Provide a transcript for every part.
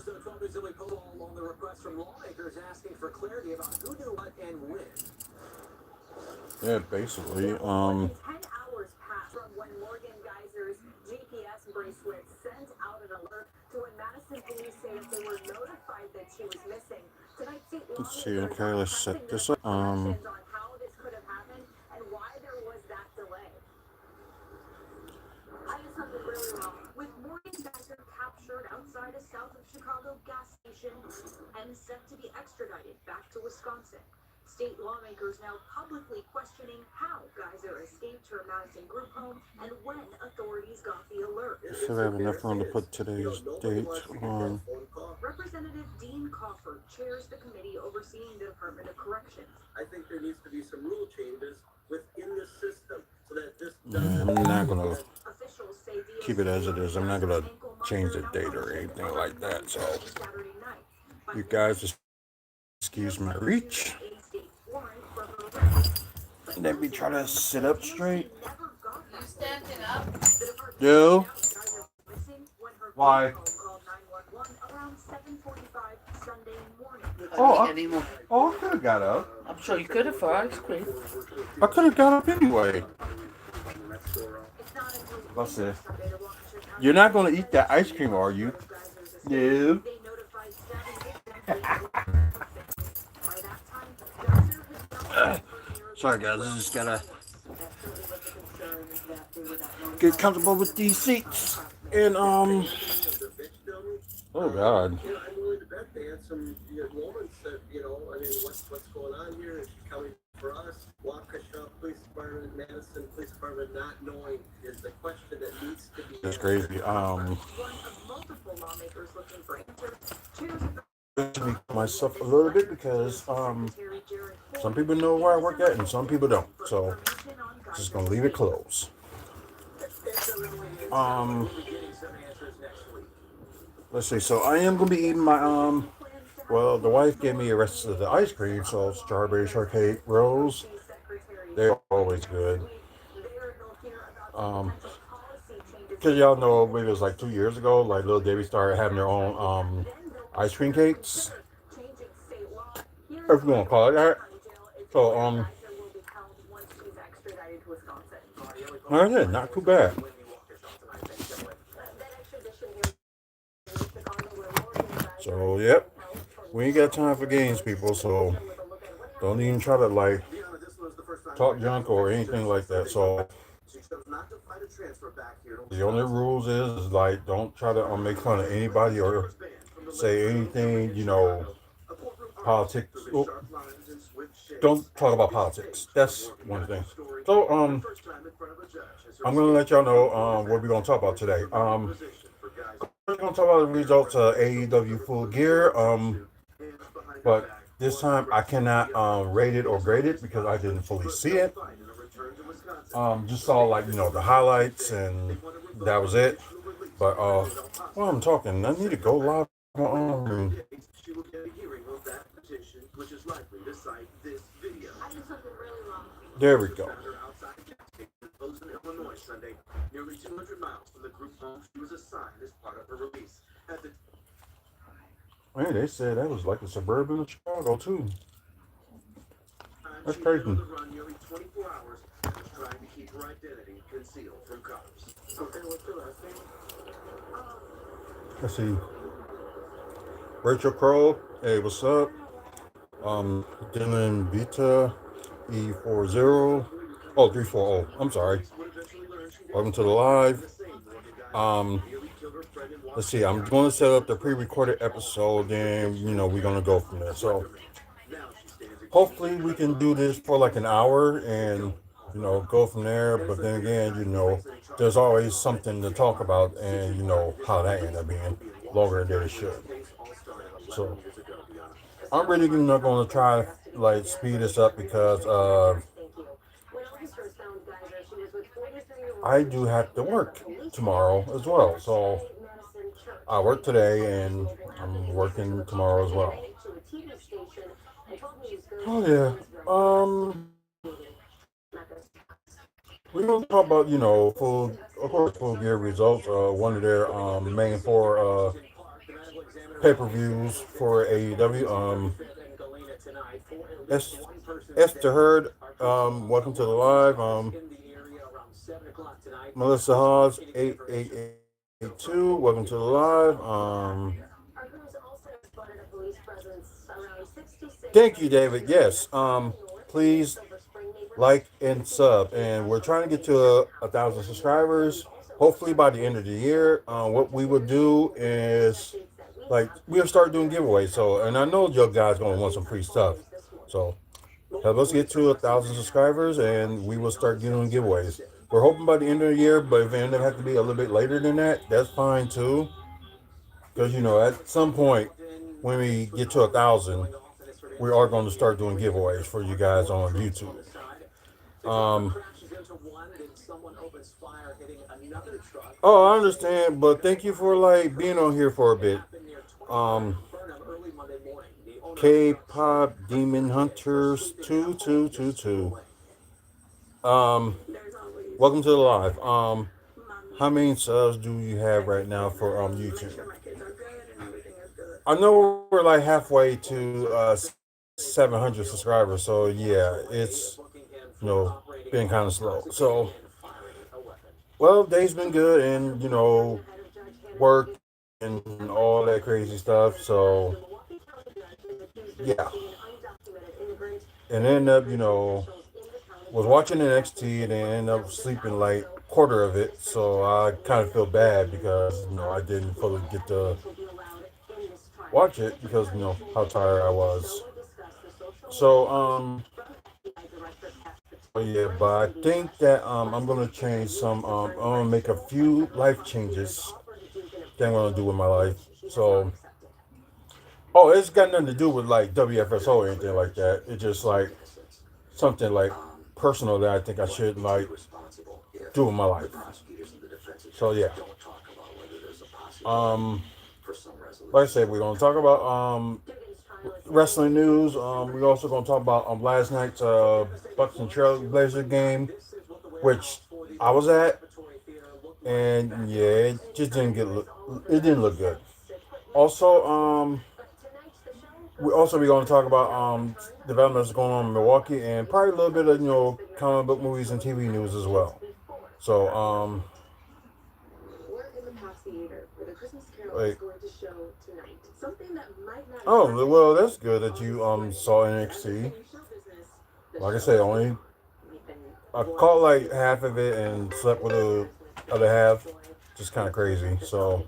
WFSO 12 News Daily poll on the request from lawmakers asking for clarity about who did what and when. Yeah, basically. 10 hours passed from when Morgan Geyser's GPS bracelet sent out an alert to when Madison police say that they were notified that she was missing. Tonight, state Let's see. lawmakers Okay, are let's pressing set their this up. questions on how this could have happened and why there was that delay. I did something really wrong. With Morgan Geyser captured outside a south of Chicago gas station and set to be extradited back to Wisconsin. State lawmakers now publicly questioning how Geyser escaped her Madison group home and when authorities got the alert. Should I have enough room to put today's date on? Representative Dean Crawford chairs the committee overseeing the Department of Corrections. I think there needs to be some rule changes within the system so that this I'm not gonna Officials say keep it as it is. I'm not gonna change the date or anything like that. So, you guys excuse my reach. Let me try to sit up straight. You standing up? Yo. Why? Oh, I could have got up. I'm sure you could have for ice cream. I could have got up anyway. Let's see. You're not going to eat that ice cream, are you? No. Sorry, guys. I just got to get comfortable with these seats. And, oh, God. I'm willing to bet they had some moments that, what's going on here? Is she coming for us? Waukesha Police Department, Madison Police Department, not knowing is the question that needs to be. That's crazy. Myself a little bit because, some people know where I work at and some people don't. So, just gonna leave it closed. Let's see. So I am gonna be eating my well, the wife gave me the rest of the ice cream, so strawberry shortcake rolls. They're always good. Cause y'all know maybe it was like 2 years ago, like Little Debbie started having their own ice cream cakes. If you want to call it that. So that's it, not too bad. So, yep, we ain't got time for games, people, so don't even try to, like, talk junk or anything like that. So, the only rules is like, don't try to make fun of anybody or say anything, politics. Oh, don't talk about politics. That's one thing. So, I'm going to let y'all know what we're going to talk about today. We're going to talk about the results of AEW Full Gear, but this time I cannot rate it or grade it because I didn't fully see it. Just saw the highlights and that was it. But while I'm talking, I need to go live on. There we go. Sunday, nearly 200 miles from the group home she was assigned as part of her release. Man, they said that was like a suburban of Chicago too. That's crazy. Nearly 24 hours and was trying to keep her identity concealed from cops. Okay, what's your last name? Let's see. Rachel Crow, hey, what's up? Dylan Vita, E40, 340. I'm sorry. Welcome to the live. Let's see. I'm going to set up the pre-recorded episode, then we're going to go from there. So hopefully we can do this for like an hour and go from there. But then again, there's always something to talk about, and how that ended up being longer than it should. So I'm really not going to try to speed this up because I do have to work tomorrow as well. So I work today and I'm working tomorrow as well. Oh yeah. We're gonna talk about Full Gear results. One of their main four pay-per-views for AEW. Es- Esther Hurd, welcome to the live. Melissa Hawes, 8882, welcome to the live. Thank you, David. Yes. Please like and sub, and we're trying to get to 1,000 subscribers. Hopefully by the end of the year. What we will do is like we'll start doing giveaways. So, and I know you guys gonna want some free stuff. So help us get to 1,000 subscribers, and we will start doing giveaways. We're hoping by the end of the year, but if it end up have to be a little bit later than that, that's fine too. Because at some point when we get to 1,000, we are going to start doing giveaways for you guys on YouTube. Oh, I understand, but thank you for like being on here for a bit. K-pop Demon Hunters 2222. Welcome to the live. How many subs do you have right now for YouTube? I know we're like halfway to 700 subscribers, so yeah, it's been kind of slow. So, well, day's been good, and work and all that crazy stuff. So, yeah, and end up was watching NXT and then ended up sleeping like quarter of it. So I kind of feel bad because I didn't fully get to watch it because how tired I was. So but yeah, but I think that I'm gonna change some. I'm gonna make a few life changes that I'm gonna do with my life. So it's got nothing to do with like WFSO or anything like that. It's just like something like personal that I think I should like do in my life. So yeah. Like I said, we're gonna talk about wrestling news. We're also gonna talk about last night's Bucks and Trailblazer game, which I was at, and yeah, it just didn't it didn't look good. Also, we're going to talk about developments going on in Milwaukee and probably a little bit of comic book movies and TV news as well. So wait. Oh well, that's good that you saw NXT. Like I said, I caught like half of it and slept with the other half. Just kind of crazy. So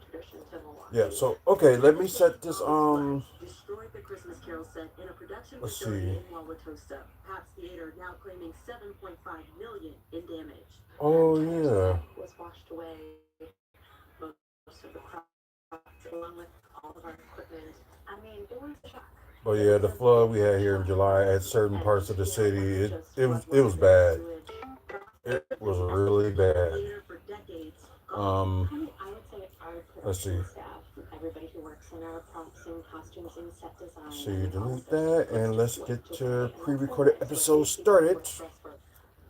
yeah. So okay, let me set this Let's see. Oh yeah. But yeah, the flood we had here in July at certain parts of the city, it was bad. It was really bad. Let's see. So you delete that, and let's get your pre-recorded episode started.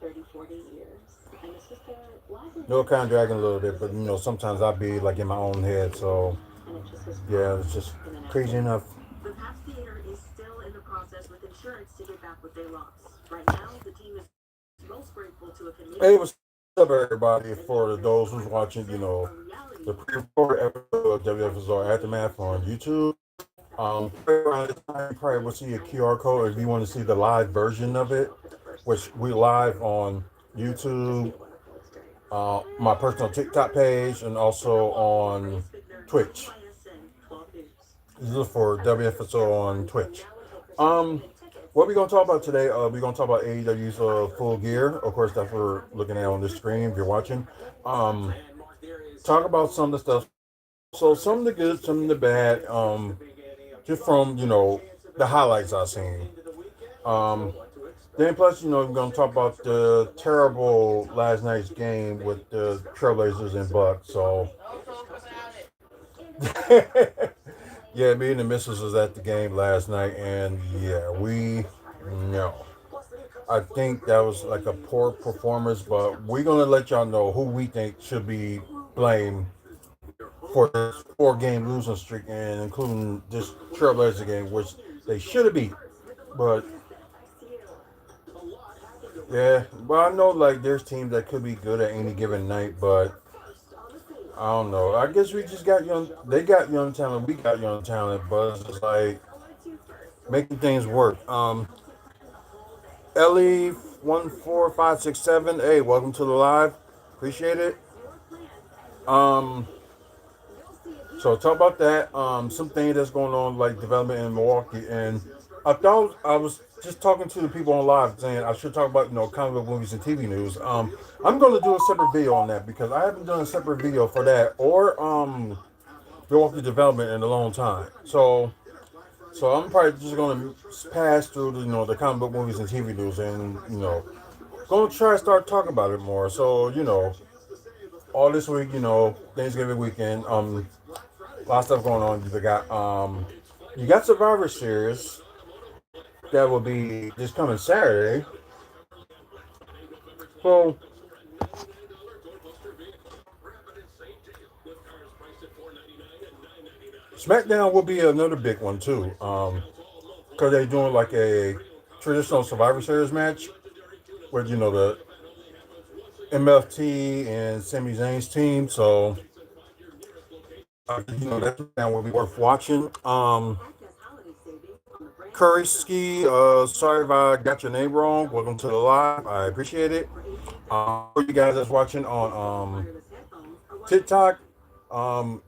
Kind of dragging a little bit, but sometimes I'll be like in my own head, so yeah, it's just crazy enough. The Paps Theater is still in the process with insurance to get back what they lost. Right now, the team is most grateful to a community. Hey, what's up, everybody? For those who's watching, the pre-recorded episode of WFSO Aftermath on YouTube. Around this time, you probably will see a QR code if you want to see the live version of it, which we live on YouTube, my personal TikTok page, and also on Twitch. This is for WFSO on Twitch. What we're gonna talk about today? We're gonna talk about AEW's Full Gear. Of course, that's what we're looking at on this screen. If you're watching, talk about some of the stuff. So some of the good, some of the bad. Just from the highlights I've seen. Then plus we're gonna talk about the terrible last night's game with the Trailblazers and Bucks. So yeah, me and the missus was at the game last night, and yeah, no. I think that was like a poor performance, but we're gonna let y'all know who we think should be blamed for this 4-game losing streak, and including this Trailblazer game, which they should have beat. But yeah, but I know like there's teams that could be good at any given night, but I don't know. I guess we just got young. They got young talent. We got young talent, but it's just like making things work. Ellie 14567. Hey, welcome to the live. Appreciate it. Um, so talk about that. Something that's going on like development in Milwaukee, and I thought I was just talking to the people on live saying I should talk about comic book movies and TV news. I'm going to do a separate video on that because I haven't done a separate video for that or Milwaukee Development in a long time. So I'm probably just going to pass through the comic book movies and TV news and going to try to start talking about it more. So all this week, Thanksgiving weekend, a lot of stuff going on. You got Survivor Series that will be this coming Saturday. So SmackDown will be another big one too, because they're doing like a traditional Survivor Series match with the MFT and Sami Zayn's team. So that will be worth watching. Curry Ski, sorry if I got your name wrong. Welcome to the live. I appreciate it. For you guys that's watching on TikTok, like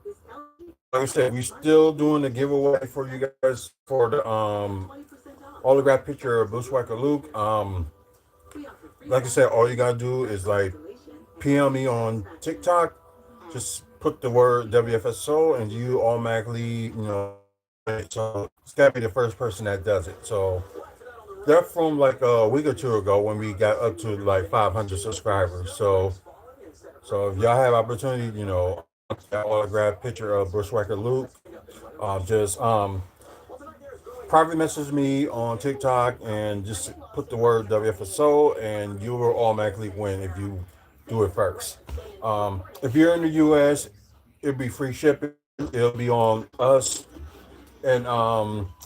I said, we're still doing the giveaway for you guys for the autograph picture of Bushwhacker Luke. Like I said, all you gotta do is like PM me on TikTok. Just put the word WFSO and you automatically, so it's gotta be the first person that does it. So they're from like a week or two ago when we got up to like 500 subscribers. So if y'all have opportunity, that autograph picture of Bushwhacker Luke, just private message me on TikTok and just put the word WFSO and you will automatically win if you do it first. If you're in the US, it'll be free shipping. It'll be on us. And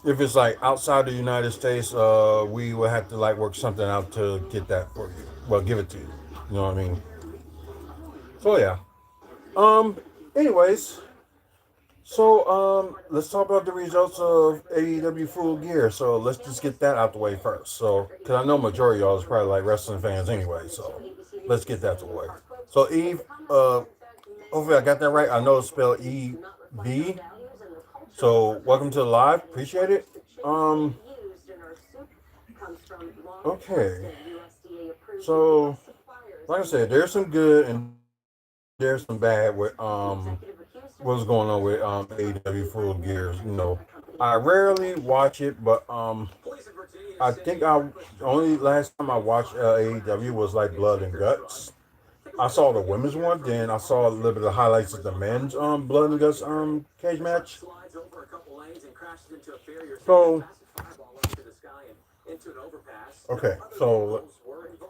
if it's like outside the United States, we will have to like work something out to get that for you. Well, give it to you. You know what I mean? So yeah. Anyways, so let's talk about the results of AEW Full Gear. So let's just get that out the way first. So, because I know majority of y'all is probably like wrestling fans anyway. So let's get that out the way. So Eve, hopefully I got that right. I know it's spelled E-V. So welcome to the live. Appreciate it. Okay. So like I said, there's some good and there's some bad with what's going on with AEW Full Gears. I rarely watch it, but I think only last time I watched AEW was like Blood and Guts. I saw the women's one, then I saw a little bit of highlights of the men's Blood and Guts cage match. So okay, so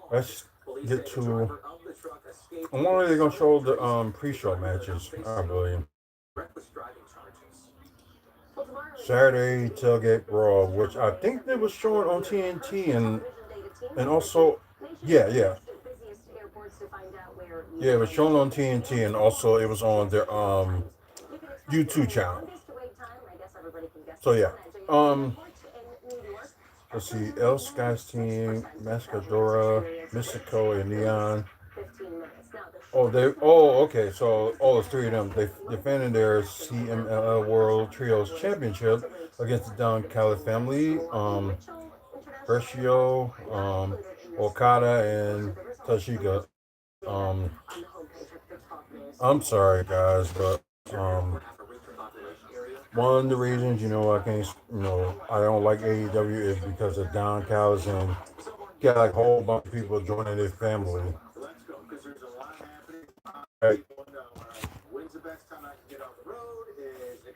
let's get to. I'm only gonna show the pre-show matches, I believe. Saturday Tailgate Brawl, which I think they was showing on TNT and also yeah, it was shown on TNT and also it was on their YouTube channel. So yeah. Let's see, El Sky's team, Mascadora, Mystico, and Neon. Okay. So all the three of them, they defended their CMLL World Trios Championship against the Don Callis family, Bershio, Okada, and Tashika. I'm sorry, guys, but one of the reasons, I can't, I don't like AEW is because of Don Callis and got like a whole bunch of people joining his family. Right.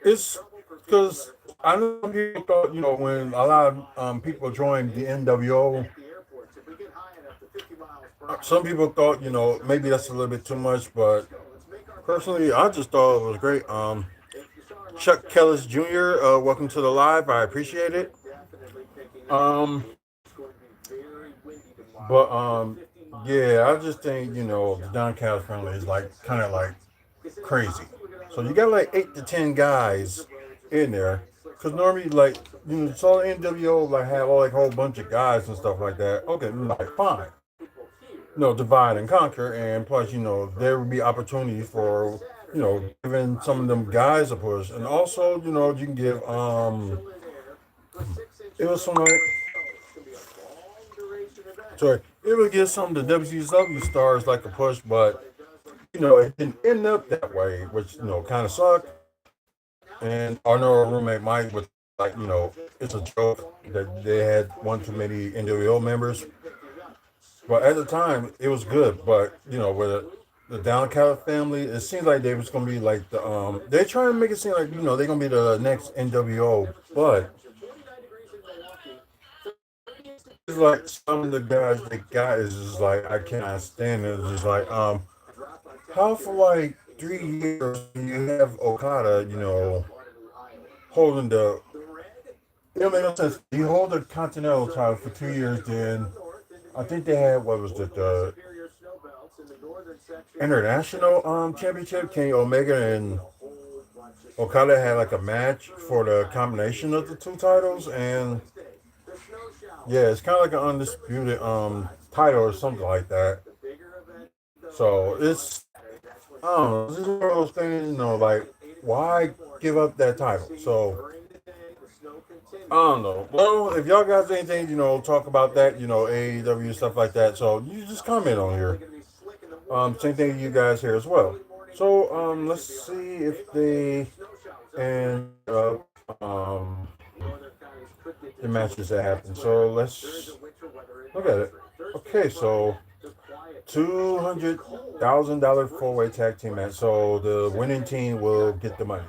It's because I know some people thought, when a lot of people joined the NWO, some people thought, maybe that's a little bit too much, but Personally, I just thought it was great. Chuck Kellis Jr., welcome to the live. I appreciate it. Um, but yeah, I just think the Don Callis family is like kind of like crazy. So you got like 8 to 10 guys in there, because normally like so NWO like have like a whole bunch of guys and stuff like that. Okay, like fine, divide and conquer, and plus there would be opportunities for giving some of them guys a push, and also you can give it was some like sorry it would give some of the WCW stars like a push, but it didn't end up that way, which kind of sucked. And I know our roommate Mike was like, it's a joke that they had one too many NWO members. But at the time, it was good. But with the Downcast family, it seems like they was gonna be like they're trying to make it seem like they're gonna be the next NWO. But it's like some of the guys they got is just like I cannot stand it. It's just like how for like 3 years you have Okada, holding the. It don't make no sense. You hold the Continental title for 2 years, then I think they had what was it, the International Championship. Kenny Omega and Okada had like a match for the combination of the two titles, and yeah, it's kind of like an undisputed title or something like that. So it's I don't know. This is one of those things, like why give up that title? So I don't know. Well, if y'all guys anything, talk about that, AEW stuff like that. So you just comment on here. Same thing you guys here as well. So let's see if they and the matches that happen. So let's look at it. Okay, so $200,000 four-way tag team match. So the winning team will get the money.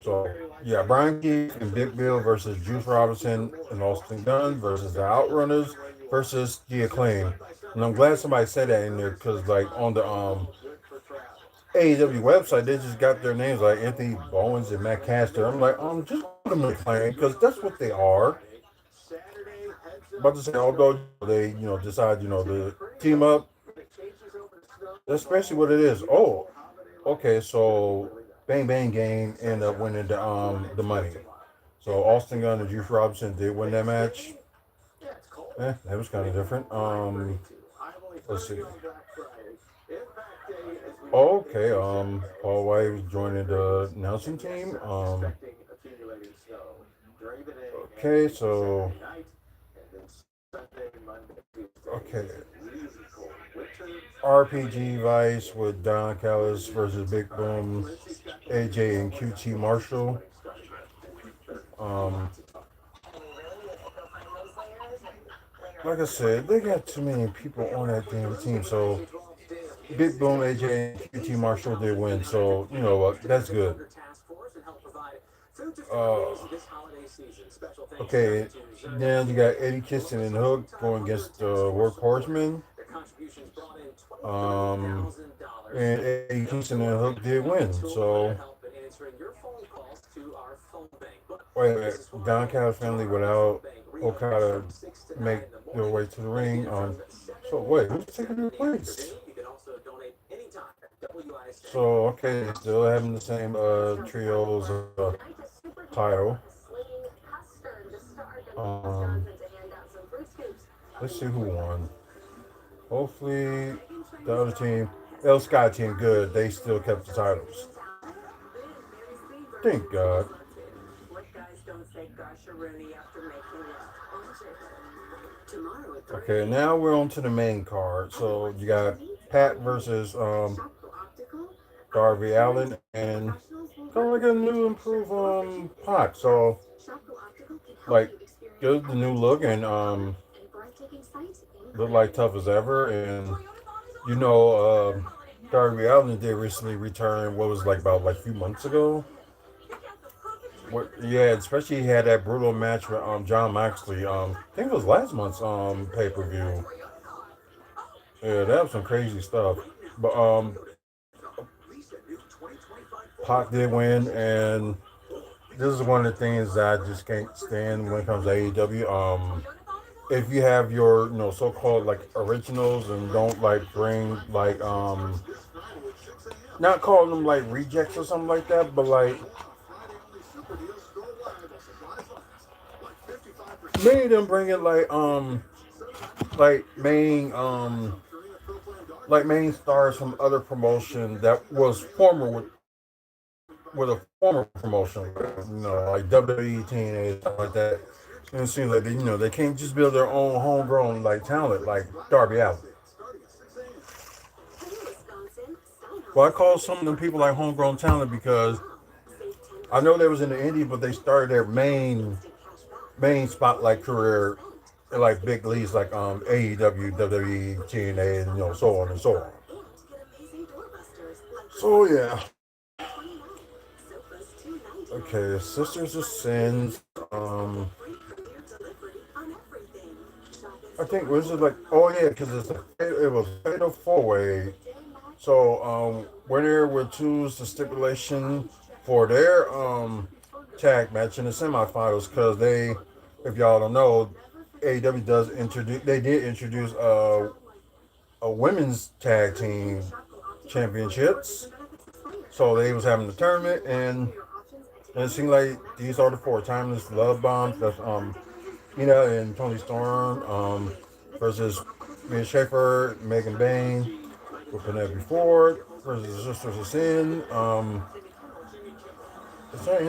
So yeah, Brian Keith and Big Bill versus Juice Robinson and Austin Gunn versus the Outrunners versus the Acclaim. And I'm glad somebody said that in there because like on the AEW website they just got their names like Anthony Bowens and Matt Caster. I'm like just put them in Acclaim because that's what they are. But to say although they decide to team up, that's basically what it is. Oh, okay, so Bang Bang Gang end up winning the money. So Austin Gunn and Juice Robinson did win that match. That was kind of different. Let's see. Okay, Paul White was joining the announcing team. Okay, so okay. RPG Vice with Don Callis versus Big Boom, AJ and QT Marshall. Um, like I said, they got too many people on that damn team. So Big Boom, AJ, and QT Marshall did win. So you know what? That's good. Uh, okay, then you got Eddie Kingston and Hook going against the Workhorsemen. Um, and Eddie Kingston and Hook did win. So wait, Don Callis family without Okada make their way to the ring. So wait, who's taking their place? So okay, still having the same trios title. Um, let's see who won. Hopefully the other team, El Sky team, good. They still kept the titles. Thank God. Okay, now we're on to the main card. So you got Pat versus Darby Allin and kind of like a new improved Pac. So like good the new look and look like tough as ever and Darby Allin did recently return what was like about like a few months ago. What, yeah, especially he had that brutal match with John Moxley. I think it was last month's pay per view. Yeah, that was some crazy stuff. But Pac did win, and this is one of the things that I just can't stand when it comes to AEW. If you have your so-called like originals and don't like bring like not calling them like rejects or something like that, but many of them bring it like main stars from other promotion that was former with a former promotion, like WWE, TNA, stuff like that. And it seems like they can't just build their own homegrown like talent like Darby Allin. Well, I call some of them people like homegrown talent because I know they was in the indie, but they started their main spotlight career in like big leagues like AEW, WWE, TNA, and so on and so on. So yeah. Okay, Sisters of Sins. I think was it like because it was fatal four way. So winner would choose the stipulation for their tag match in the semifinals because if y'all don't know, AEW did introduce a women's tag team championships. So they was having the tournament and it seemed like these are the four timeless love bombs. That's and Tony Storm versus Mia Schaefer, Megan Bain, with Penelope Ford versus the Sisters of Sin. Is that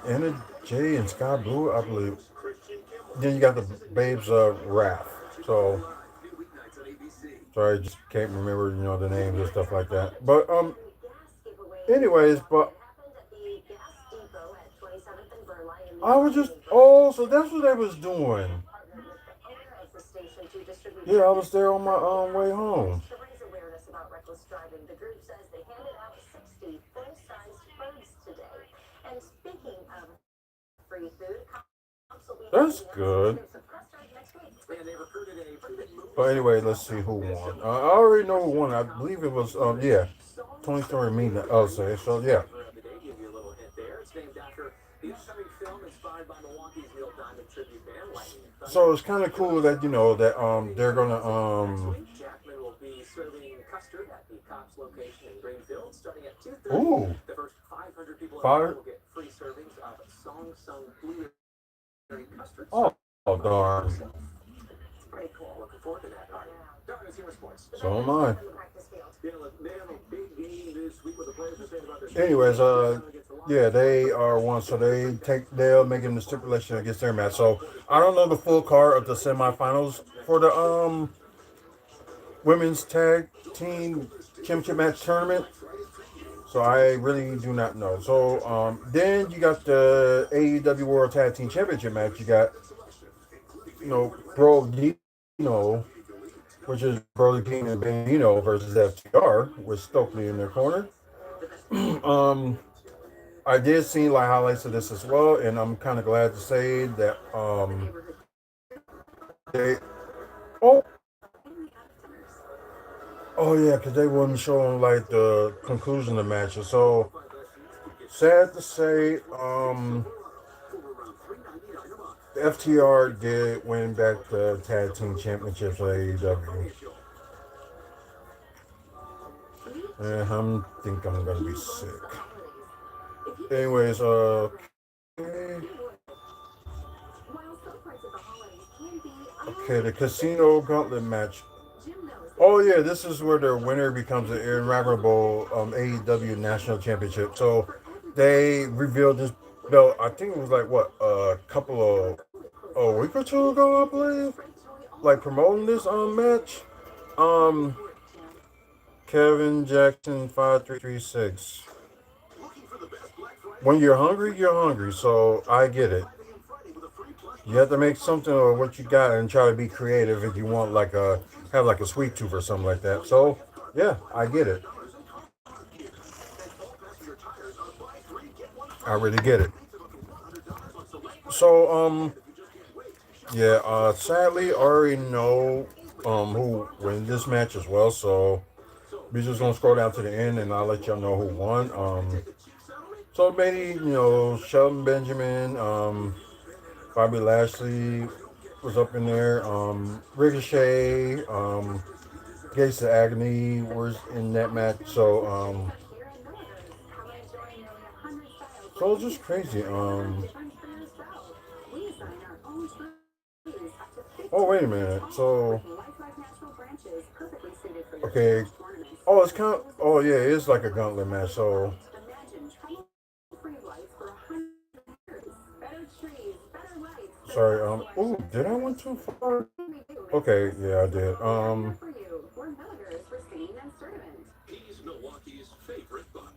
Anna Jay and Sky Blue? I believe. Then you got the Babes of Wrath. So sorry, I just can't remember the names and stuff like that. But anyways, but I was just so that's what they was doing. Yeah, I was there on my way home. That's good. But anyway, let's see who won. I already know who won. I believe it was Tony Story and me. I'll say so. Yeah. So it's kind of cool that that they're gonna ooh, five. Oh darn. So am I. Anyways, they are one, so they'll make the stipulation against their match. So I don't know the full card of the semifinals for the women's tag team championship match tournament. So I really do not know. So then you got the AEW World Tag Team Championship match. You got Bro Dino, which is Brody King and Bandino versus FTR with Stokely in their corner. I did see like highlights of this as well, and I'm kind of glad to say that they because they wasn't showing like the conclusion of the matches. So sad to say, the FTR did win back the tag team championships for AEW. And I think I'm gonna be sick. Anyways, the Casino Gauntlet match. Oh yeah, this is where the winner becomes the irreparable AEW National Championship. So they revealed this belt. I think it was like what a week or two ago, I believe. Like promoting this match. Kevin Jackson 5336. When you're hungry, you're hungry. So I get it. You have to make something of what you got and try to be creative if you want have like a sweet tooth or something like that. So yeah, I get it. I really get it. So sadly I already know who wins this match as well. So we're just gonna scroll down to the end and I'll let y'all know who won. So maybe, Shelton Benjamin, Bobby Lashley was up in there. Ricochet, Gates of Agony was in that match. So it's just crazy. Oh, wait a minute. So, okay. Oh, it's kind of, oh, yeah, it's like a gauntlet match. So, sorry. Oh, did I went too far? Okay, yeah, I did.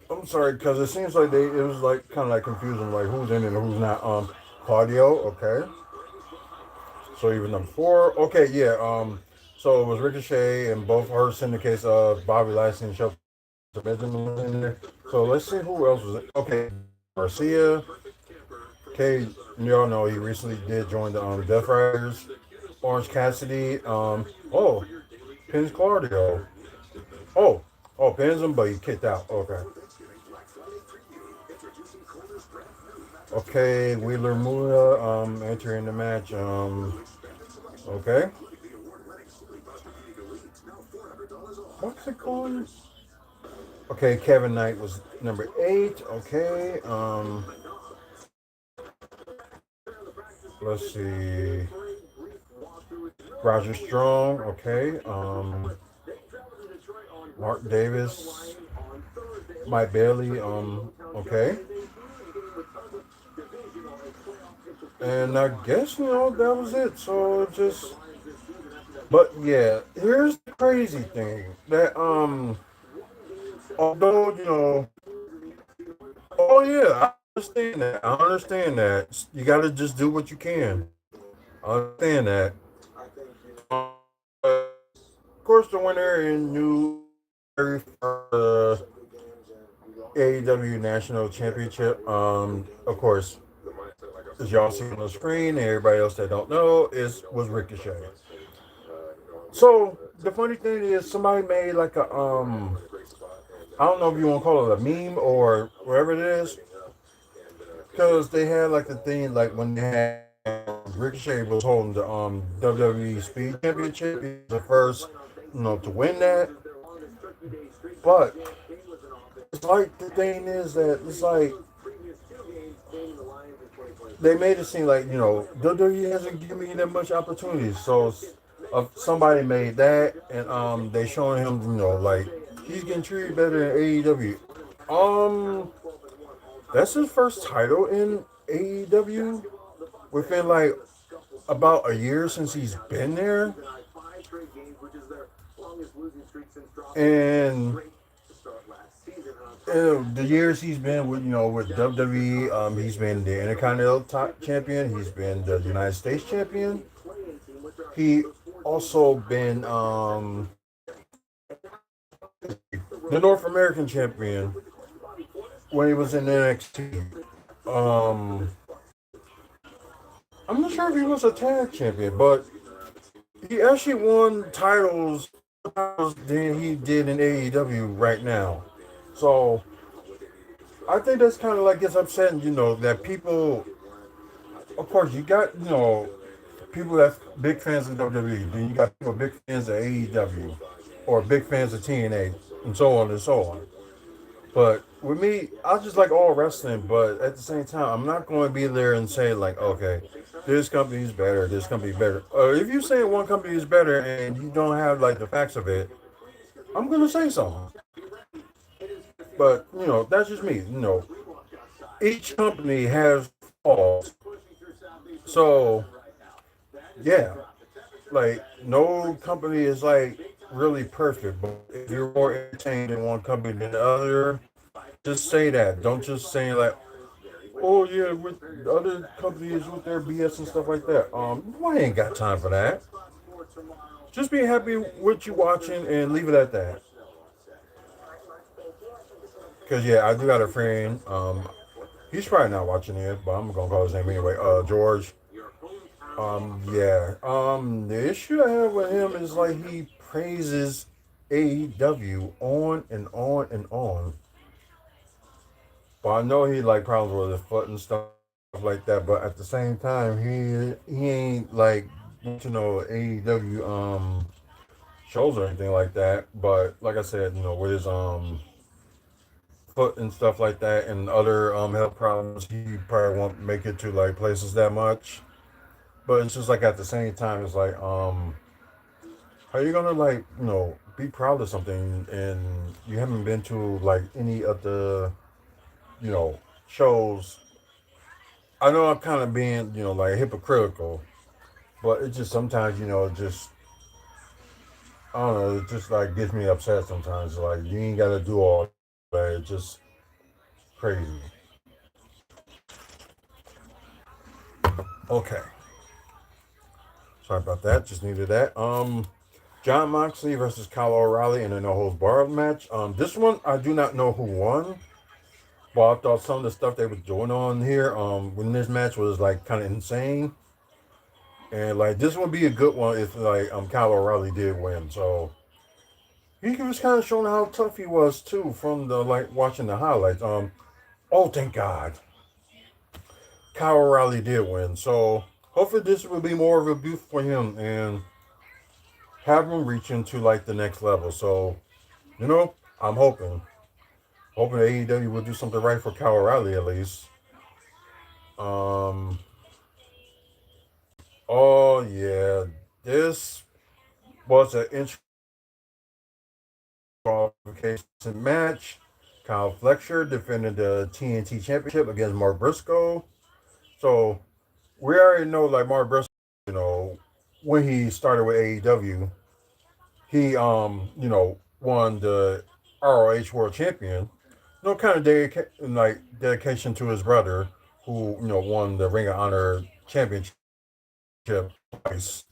I'm sorry, because it seems like it was like kind of like confusing, like who's in it and who's not. Claudio, okay. So even number four, okay, yeah. So it was Ricochet and both her syndicates of Bobby Lashley and Shelton Benjamin was in there. So let's see who else was it. Okay, Garcia. Okay, you all know he recently did join the Death Riders. Orange Cassidy. Oh, pins Claudio. Oh, pins him, but he kicked out. Okay. Okay, Wheeler Muda entering the match. Okay. What's it called? Okay, Kevin Knight was number 8. Okay. Let's see. Roger Strong. Okay. Mark Davis. Mike Bailey. Okay. And I guess, that was it. So just, but yeah, here's the crazy thing that, although, oh yeah, I understand that. You got to just do what you can. I understand that. Of course, the winner in New AEW National Championship, of course, as y'all see on the screen, and everybody else that don't know, was Ricochet. So the funny thing is, somebody made like a I don't know if you want to call it a meme or whatever it is, because they had like the thing like when they had Ricochet was holding the WWE Speed Championship. He was the first, to win that. But it's like the thing is that it's like they made it seem like WWE hasn't given me that much opportunities. So somebody made that, and they showing him like he's getting treated better in AEW. That's his first title in AEW within like about a year since he's been there, and the years he's been with WWE, he's been the Intercontinental Champion. He's been the United States Champion. He also been the North American Champion when he was in NXT. Um, I'm not sure if he was a tag champion, but he actually won titles than he did in AEW right now. So I think that's kind of like it's upsetting, that people. Of course, you got people that's big fans of WWE. Then you got people big fans of AEW, or big fans of TNA, and so on and so on. But with me, I just like all wrestling. But at the same time, I'm not going to be there and say like, okay, this company's better, this company's better. If you say one company is better and you don't have like the facts of it, I'm going to say something. But that's just me. Each company has flaws. So yeah, like no company is like really perfect. But if you're more entertained in one company than the other, just say that. Don't just say like, oh yeah, with other companies with their BS and stuff like that. I ain't got time for that. Just be happy with you watching and leave it at that. Cause yeah, I do got a friend. He's probably not watching it, but I'm gonna call his name anyway. George. Yeah. The issue I have with him is like he praises AEW on and on and on. But I know he like problems with his foot and stuff like that. But at the same time, he ain't like AEW shows or anything like that. But like I said, with his foot and stuff like that and other health problems, he probably won't make it to like places that much. But it's just like at the same time, it's like how are you gonna like be proud of something and you haven't been to like any of the you know shows. I know I'm kind of being like hypocritical, but it just sometimes just I don't know, it just like gets me upset sometimes. Like you ain't gotta do all that. It's just crazy. Okay. Sorry about that. Just needed that. John Moxley versus Kyle O'Reilly in a no holds barred match. This one I do not know who won, but I thought some of the stuff they was doing on here, when this match was like kind of insane, and like this would be a good one if like Kyle O'Reilly did win. So he was kind of showing how tough he was too from the like watching the highlights. Oh thank God, Kyle O'Reilly did win. So hopefully this will be more of a boost for him and have him reach into like the next level. So I'm hoping AEW will do something right for Kyle O'Reilly at least. Um. Oh yeah, this was an qualification match. Kyle Fletcher defended the TNT Championship against Mark Briscoe. So we already know like Mark Briscoe, when he started with AEW, he won the ROH World Champion. Kind of dedication to his brother who won the Ring of Honor Championship twice.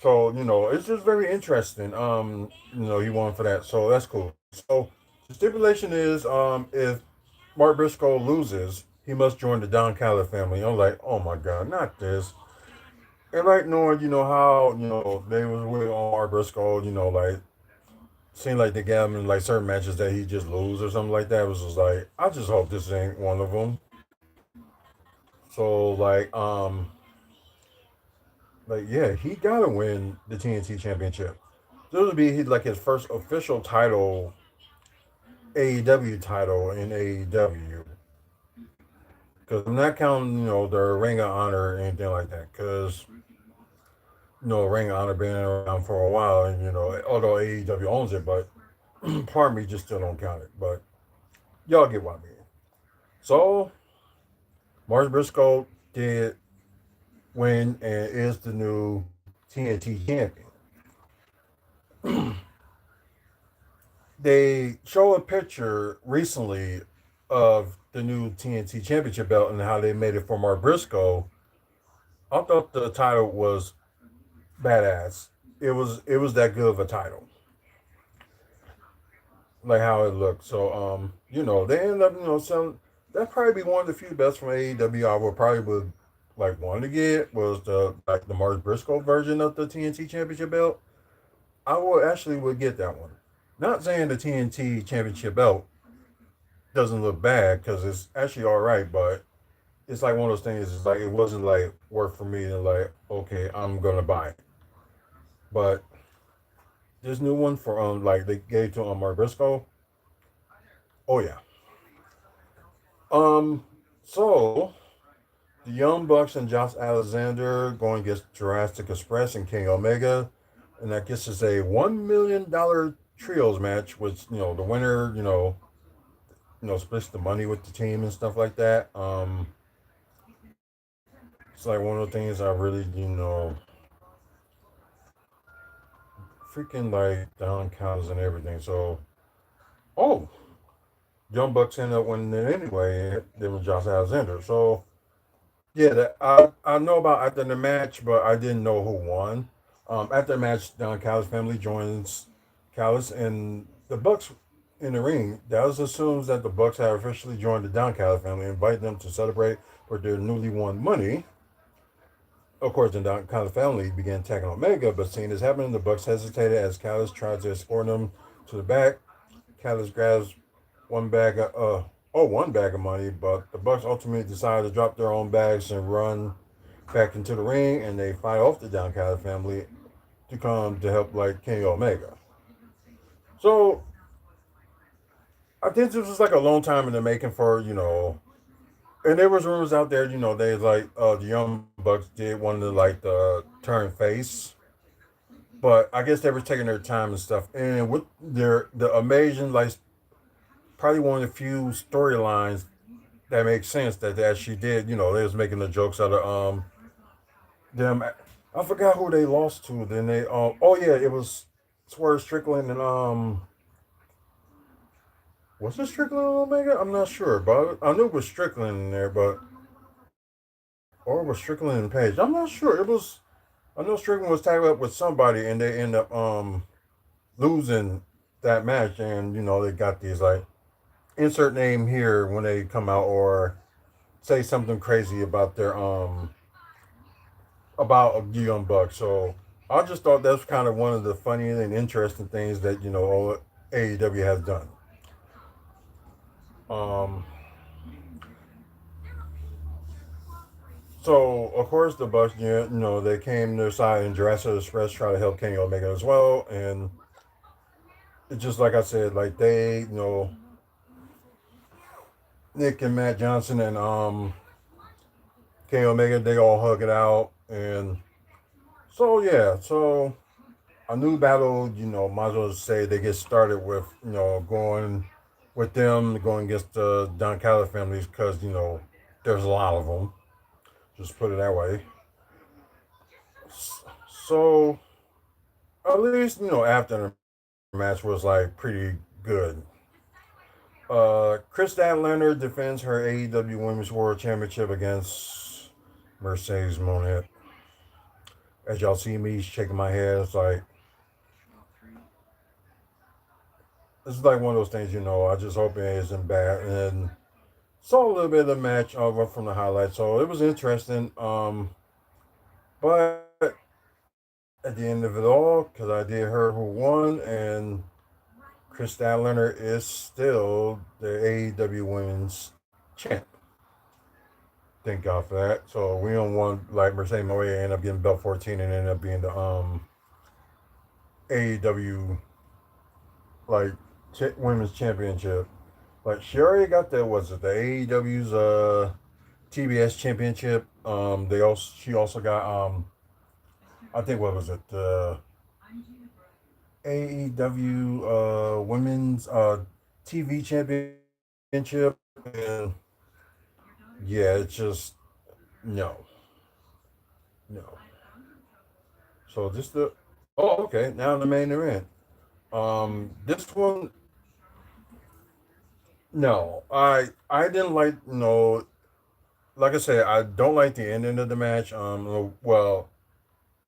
So it's just very interesting. He won for that, so that's cool. So the stipulation is, if Mark Briscoe loses, he must join the Don Callis family. I'm like, oh my god, not this. And like knowing, how they was with Mark Briscoe, like seemed like they got him in like certain matches that he just lose or something like that. It was just like, I just hope this ain't one of them. So like yeah, he gotta win the TNT Championship. This would be like his first official title, AEW title in AEW. Because I'm not counting, the Ring of Honor or anything like that. Because, Ring of Honor been around for a while, and although AEW owns it, but part of me just still don't count it. But y'all get what I mean. So, Mark Briscoe did win and is the new TNT champion. They show a picture recently of the new TNT Championship belt and how they made it for Mark Briscoe. I thought the title was badass. It was that good of a title, like how it looked. So they ended up selling. That probably be one of the few belts from AEW I would probably would like want to get was the Mark Briscoe version of the TNT Championship belt. I would actually would get that one. Not saying the TNT Championship belt doesn't look bad because it's actually all right, but it's like one of those things. It's like it wasn't like work for me to like okay, I'm gonna buy it. But this new one for like they gave to Mark Briscoe. Oh yeah. Um. So the Young Bucks and Josh Alexander going against Jurassic Express and King Omega, and I guess it's a $1 million trios match. Which the winner splits the money with the team and stuff like that. It's like one of the things I really freaking like down counters and everything. So oh, Young Bucks ended up winning it anyway. Then with Josh Alexander. So yeah, I know about after the match, but I didn't know who won. After the match, Don Callis' family joins Callis and the Bucks in the ring. That was assumes that the Bucks have officially joined the Don Callis family, and invite them to celebrate with their newly won money. Of course, the Don Callis family began attacking Omega, but seeing this happening, the Bucks hesitated as Callis tried to escort them to the back. Callis grabs one bag of money, but the Bucks ultimately decided to drop their own bags and run back into the ring, and they fight off the Don Callis family to come to help like Kenny Omega. So I think this was like a long time in the making for and there was rumors out there, they like the Young Bucks did want to like the turn face, but I guess they were taking their time and stuff. And with the amazing like probably one of the few storylines that makes sense that they actually did. They was making the jokes out of them. I forgot who they lost to. Then they oh yeah, it was Swerve Strickland and was it Strickland and Omega? I'm not sure, but I knew it was Strickland in there, but or it was Strickland and Page. I'm not sure. It was I know Strickland was tagged up with somebody and they end up losing that match, and they got these like insert name here when they come out or say something crazy about their about the Young Bucks. So I just thought that's kind of one of the funny and interesting things that AEW has done. Um, so of course the Bucks, they came to their side, and Jurassic Express tried to help Kenny Omega as well, and it's just like I said, like they, Nick and Matt Johnson and Kenny Omega, they all hug it out, and so yeah, so a new battle, might as well say they get started with, going with them, going against the Don Callis families, because, there's a lot of them. Just put it that way. So, at least, after the match was, like, pretty good. Chris Statlander defends her AEW Women's World Championship against Mercedes Monet. As y'all see me shaking my head, it's like one of those things, I just hope it isn't bad. And saw a little bit of the match from the highlights, so it was interesting. But at the end of it all, because I did hear who won, and Chris Statlander is still the AEW Women's Champ. Thank God for that. So we don't want like Mercedes Moe end up getting belt 14 and end up being the AEW like Women's Championship. Like she already got that. Was it the AEW's TBS Championship? She also got I think what was it the AEW Women's TV Championship, and yeah, it's just no, no. So just the okay, now the main event. This one, no, I didn't like like I said, I don't like the ending of the match. Well,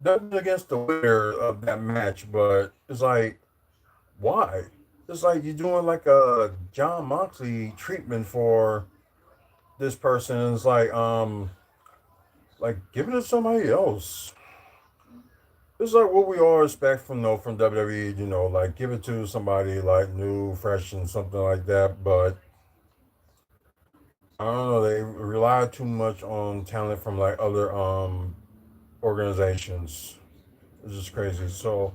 nothing against the winner of that match, but it's like why? It's like you're doing like a John Moxley treatment for this person. It's like give it to somebody else. It's like what we all expect from from WWE, like give it to somebody like new, fresh, and something like that. But I don't know, they rely too much on talent from like other organizations. It's just crazy. So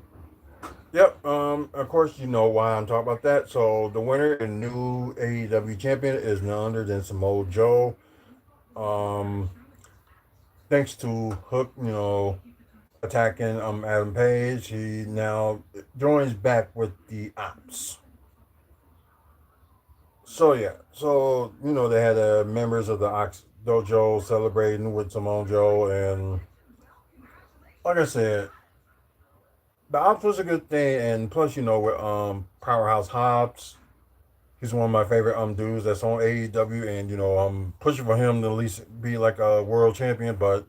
yep. Of course, you know why I'm talking about that. So the winner and new AEW champion is none other than Samoa Joe. Um, thanks to Hook, attacking Adam Page, he now joins back with the Ops. So yeah, so they had members of the Ox Dojo celebrating with Samoa Joe, and like I said, the Ops was a good thing, and plus with Powerhouse Hobbs. He's one of my favorite dudes that's on AEW, and I'm pushing for him to at least be like a world champion, but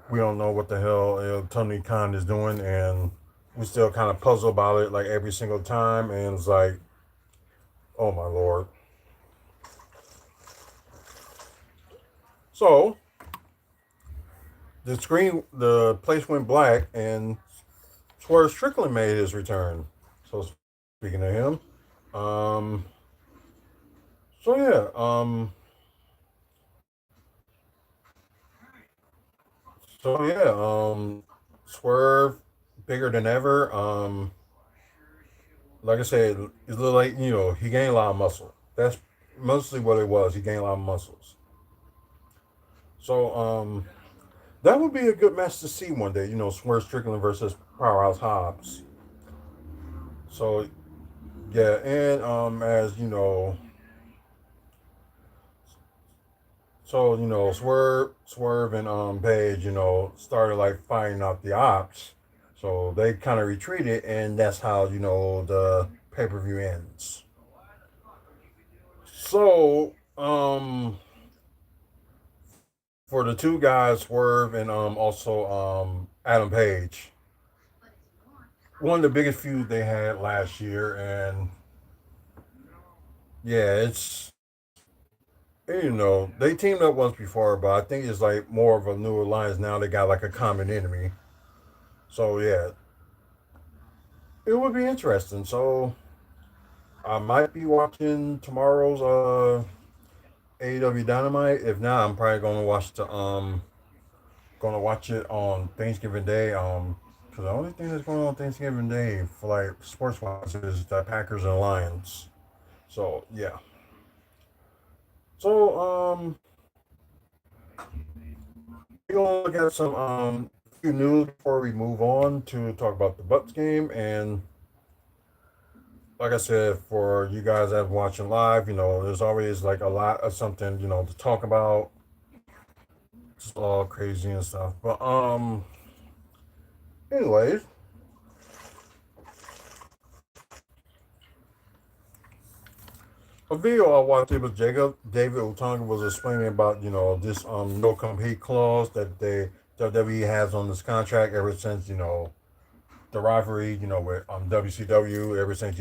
we don't know what the hell Tony Khan is doing, and we still kind of puzzle about it like every single time, and it's like, oh my lord. So the place went black, and Swerve Strickland made his return. So speaking of him, um, So yeah, Swerve bigger than ever. Like I said, it looked like he gained a lot of muscle. That's mostly what it was. He gained a lot of muscles. So that would be a good match to see one day. Swerve Strickland versus Powerhouse Hobbs. So yeah, and as you know, Swerve and Page, started like fighting out the ops. So they kind of retreated, and that's how the pay per view ends. So for the two guys, Swerve and also Adam Page, one of the biggest feuds they had last year, and yeah, they teamed up once before, but I think it's like more of a new alliance now. They got like a common enemy, so yeah, it would be interesting. So I might be watching tomorrow's AEW Dynamite. If not, I'm probably gonna watch it on Thanksgiving Day. Because the only thing that's going on Thanksgiving Day for like sports wise is the Packers and Lions. So yeah. So we're gonna look at some few news before we move on to talk about the Bucks game. And like I said, for you guys that are watching live, there's always like a lot of something to talk about. It's all crazy and stuff. But anyways, a video I watched, it was David Otunga was explaining about this no compete clause that WWE has on this contract ever since the rivalry with WCW, ever since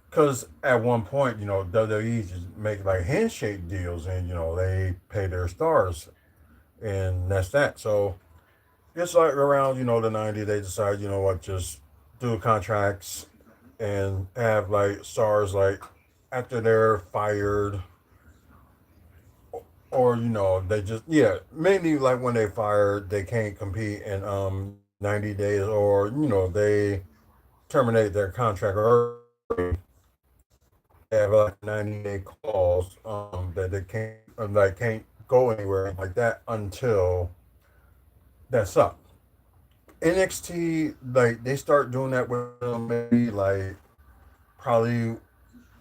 because at one point WWE just make like handshake deals, and they pay their stars, and that's that. So it's like around the 90s they decide what, just do contracts and have like stars like after they're fired, or they just, yeah, mainly like when they fired they can't compete in 90 days, or they terminate their contract early. They have like a 90-day clause that they can't go anywhere like that until that's up. NXT, like, they start doing that with them maybe like probably,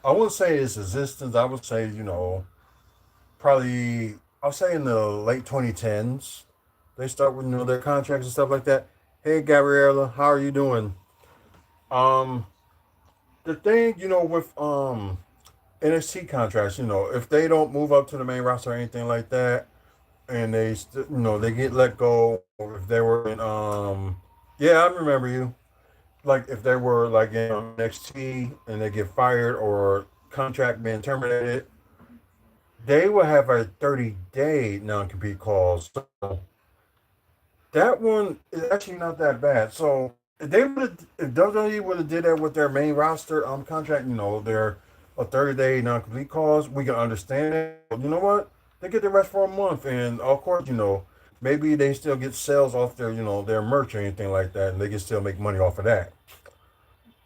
I wouldn't say its existence, I would say probably, I'll say in the late 2010s they start with their contracts and stuff like that. Hey Gabriella, how are you doing? Um, the thing with NXT contracts, if they don't move up to the main roster or anything like that, and they get let go, or if they were in yeah, I remember you. Like if they were like in NXT and they get fired or contract being terminated, they will have a 30-day non-compete clause. So that one is actually not that bad. So if WWE would have did that with their main roster contract, their a 30-day non-compete clause, we can understand it. But you know what? They get the rest for a month, and of course, maybe they still get sales off their their merch or anything like that, and they can still make money off of that.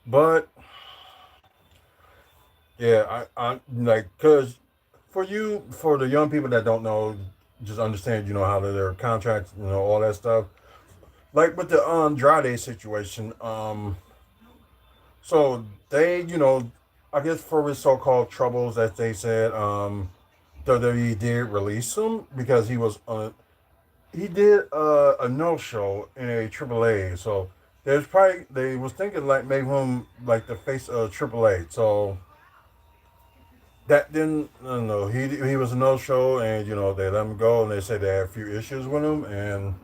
But yeah, I like, because for the young people that don't know, just understand how their contracts, all that stuff. Like with the Andrade situation, so they, I guess for his so-called troubles, as they said, WWE did release him because he did a no show in a AAA. So there's probably, they was thinking like maybe him like the face of AAA. So that didn't, I don't know, he was a no show, and they let him go, and they said they had a few issues with him. And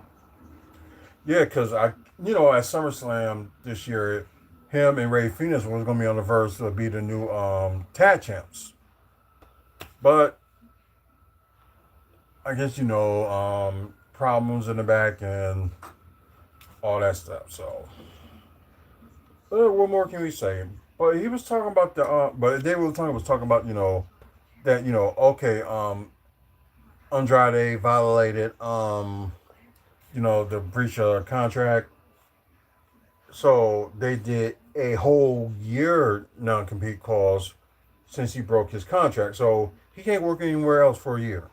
yeah, because at SummerSlam this year, him and Ray Phoenix was going to be on the verge to be the new tag champs. But I guess, problems in the back and all that stuff. So, what more can we say? But he was talking about but they were talking about that okay Andrade violated the breach of contract, so they did a whole year non compete clause since he broke his contract, so he can't work anywhere else for a year.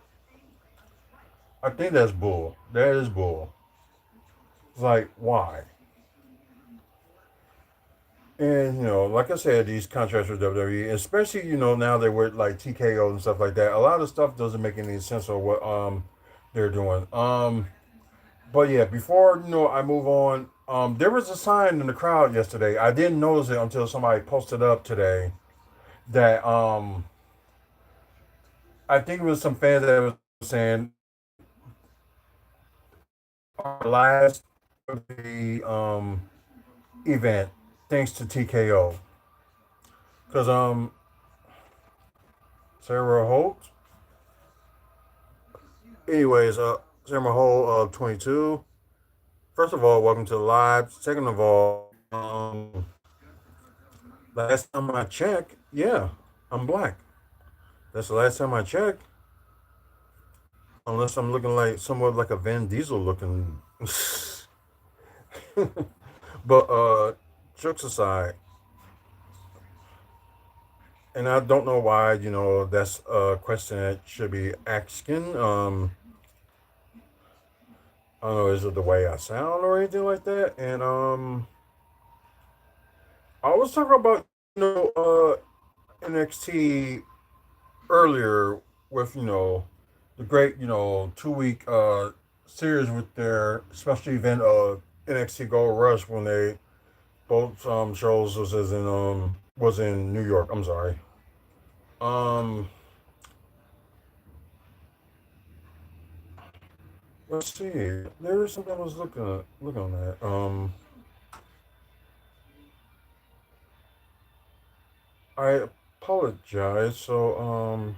I think that's bull. That is bull. It's like why? And like I said, these contracts with WWE, especially now they're with like TKO and stuff like that. A lot of stuff doesn't make any sense of what they're doing. But yeah, before I move on, there was a sign in the crowd yesterday. I didn't notice it until somebody posted up today that I think it was some fans that was saying our last the event thanks to TKO because Sarah Holt. Anyways, Sarah Holt 22. First of all, welcome to the live. Second of all, last time I checked, yeah, I'm black. That's the last time I checked. Unless I'm looking like somewhat like a Van Diesel looking. But jokes aside, and I don't know why, that's a question that should be asking. I don't know, is it the way I sound or anything like that? And I was talking about NXT earlier with the great 2 week series with their special event NXT Gold Rush when they both shows was in New York. I'm sorry. Um, let's see. There is something I was looking at. I apologize. So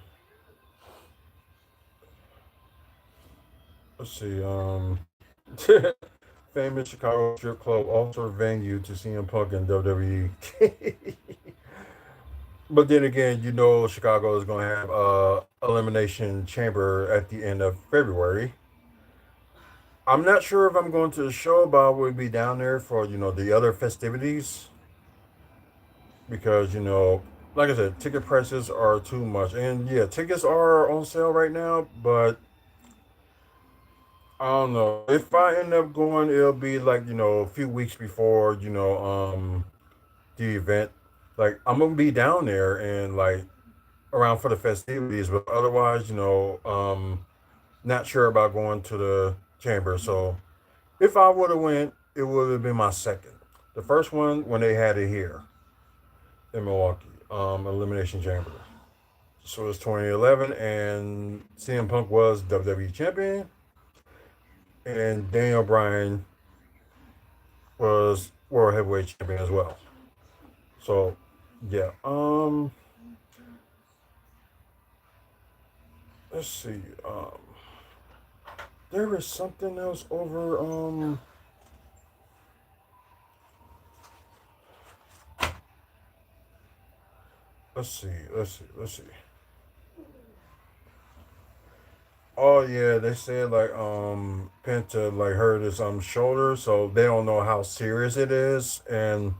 let's see. Famous Chicago strip club also venue to CM Punk and WWE. But then again, Chicago is going to have Elimination Chamber at the end of February. I'm not sure if I'm going to the show, but I will be down there for the other festivities because like I said, ticket prices are too much, and yeah, tickets are on sale right now. But I don't know if I end up going, it'll be like a few weeks before the event. Like I'm gonna be down there and like around for the festivities, but otherwise, not sure about going to the chamber. So if I would have went, it would have been my second. The first one when they had it here in Milwaukee, Elimination Chamber. So it was 2011, and CM Punk was WWE champion, and Daniel Bryan was World Heavyweight champion as well. So yeah, let's see. There is something else over. Let's see. Oh yeah, they said like Penta like hurt his shoulder, so they don't know how serious it is, and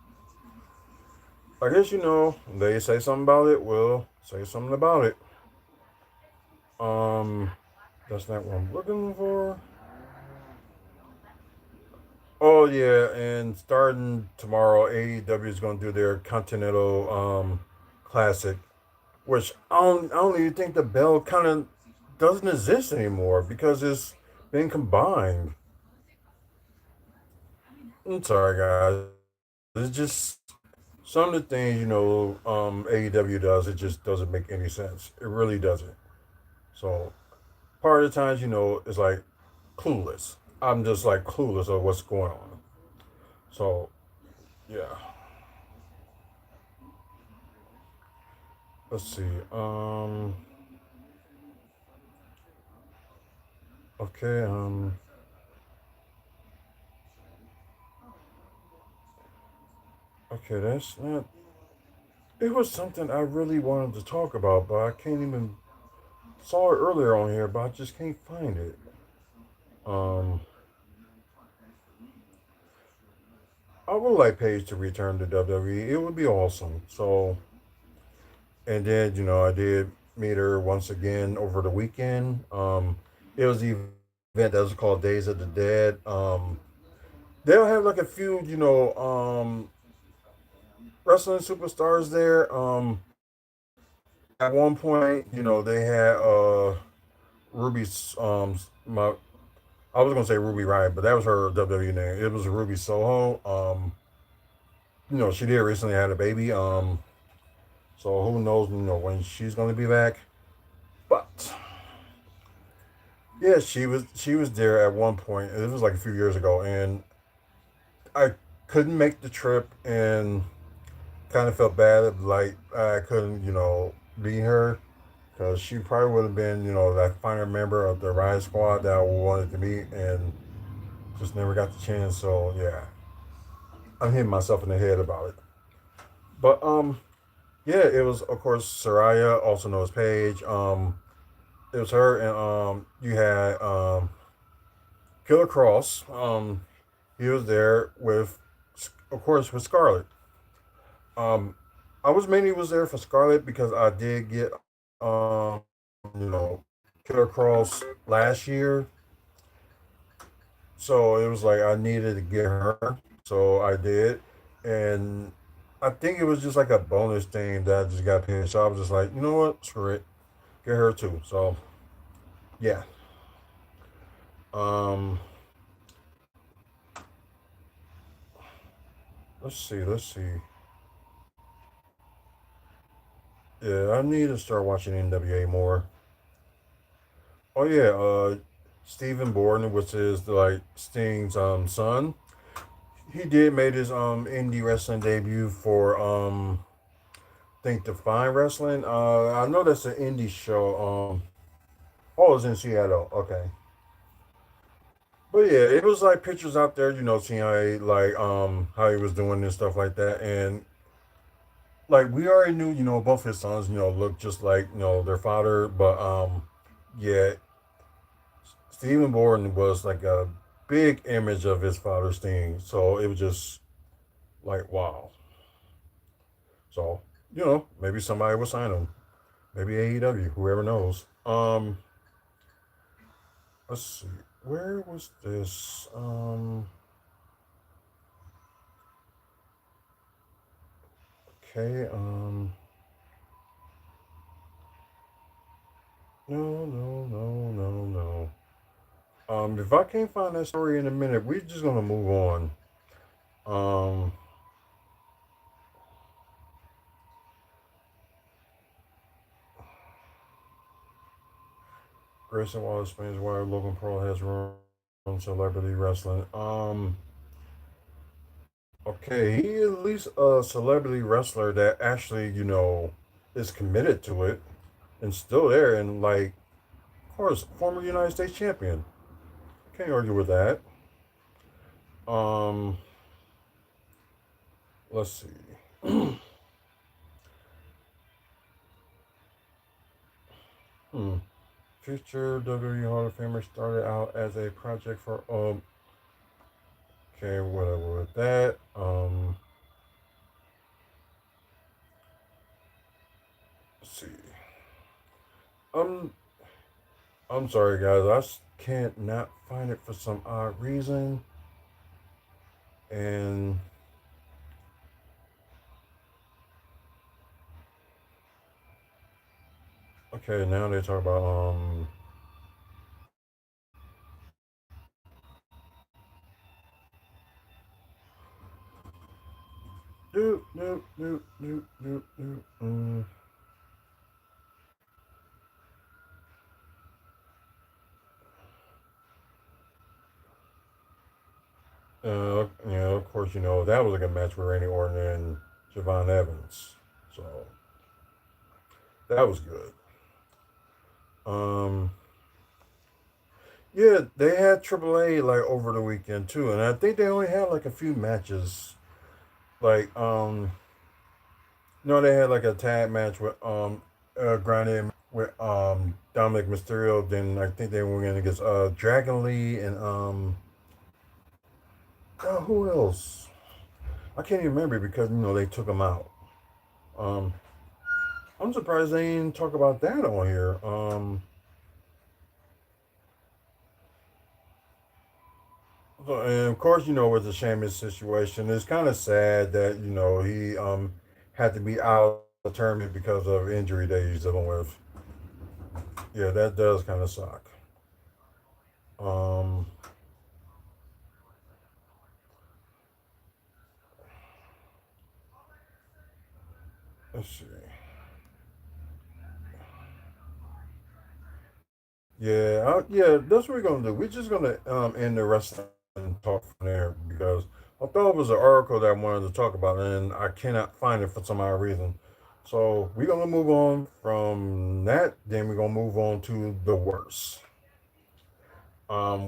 I guess they say something about it. We'll say something about it. Um, that's not what I'm looking for. Oh yeah, and starting tomorrow, AEW is going to do their Continental Classic, which I don't even think the belt kind of doesn't exist anymore because it's been combined. I'm sorry, guys. It's just some of the things AEW does. It just doesn't make any sense. It really doesn't. So part of the times, it's like clueless. I'm just like clueless of what's going on. So yeah. Let's see. Okay. Okay. That's not. It was something I really wanted to talk about, but I can't even saw it earlier on here, but I just can't find it. Um, I would like Paige to return to WWE. It would be awesome. So, and then I did meet her once again over the weekend. It was the event that was called Days of the Dead. They'll have like a few, wrestling superstars there. At one point, they had Ruby's my I was gonna say Ruby Riot, but that was her WWE name. It was Ruby Soho. She did recently had a baby. So who knows, when she's gonna be back. But yeah, she was there at one point. It was like a few years ago, and I couldn't make the trip, and kind of felt bad like I couldn't, be her because she probably would have been, that final member of the Riot Squad that I wanted to meet, and just never got the chance. So yeah, I'm hitting myself in the head about it. But yeah, it was of course Soraya, also known as Paige. It was her, and you had Killer Cross. He was there with, of course, with Scarlett. Um, I was mainly was there for Scarlett because I did get Killer Cross last year, so it was like I needed to get her, so I did, and I think it was just like a bonus thing that I just got paid. So I was just like, you know what, screw it, get her too. So yeah. Um, let's see. Yeah, I need to start watching NWA more. Oh yeah, Stephen Borden, which is like Sting's son. He did made his indie wrestling debut for I think Define Wrestling. I know that's an indie show. Oh, it's in Seattle. Okay. But yeah, it was like pictures out there, seeing how he was doing and stuff like that, and like we already knew, both his sons, looked just like their father, but yeah, Stephen Borden was like a big image of his father's thing, so it was just like wow. So maybe somebody will sign him, maybe AEW, whoever knows. Let's see, where was this? Okay, no, no, no, no, no. If I can't find that story in a minute, we're just gonna move on. Um, Grayson Wallace explains why Logan Paul has run celebrity wrestling. Okay, he is at least a celebrity wrestler that actually, is committed to it and still there, and like, of course, former United States champion. Can't argue with that. Um, let's see. hmm. Future WWE Hall of Famer started out as a project for okay, whatever with that. Let's see. Um, I'm sorry, guys. Can't not find it for some odd reason. And okay, now they talk about doop doop doop doop doop doop. Of course, that was a good match with Randy Orton and Javon Evans. So that was good. Um, yeah, they had AAA like over the weekend too, and I think they only had like a few matches. Like No, they had like a tag match with Grande with Dominic Mysterio. Then I think they were going against Dragon Lee and who else? I can't even remember because they took them out. Um, I'm surprised they didn't talk about that on here. And of course, with the Sheamus situation, it's kind of sad that he had to be out of the tournament because of injury that he's dealing with. Yeah, that does kind of suck. Um, let's see. Yeah, that's what we're gonna do. We're just gonna end the wrestling talk from there because I thought it was an article that I wanted to talk about and I cannot find it for some odd reason. So we're gonna move on from that. Then we're gonna move on to the worst,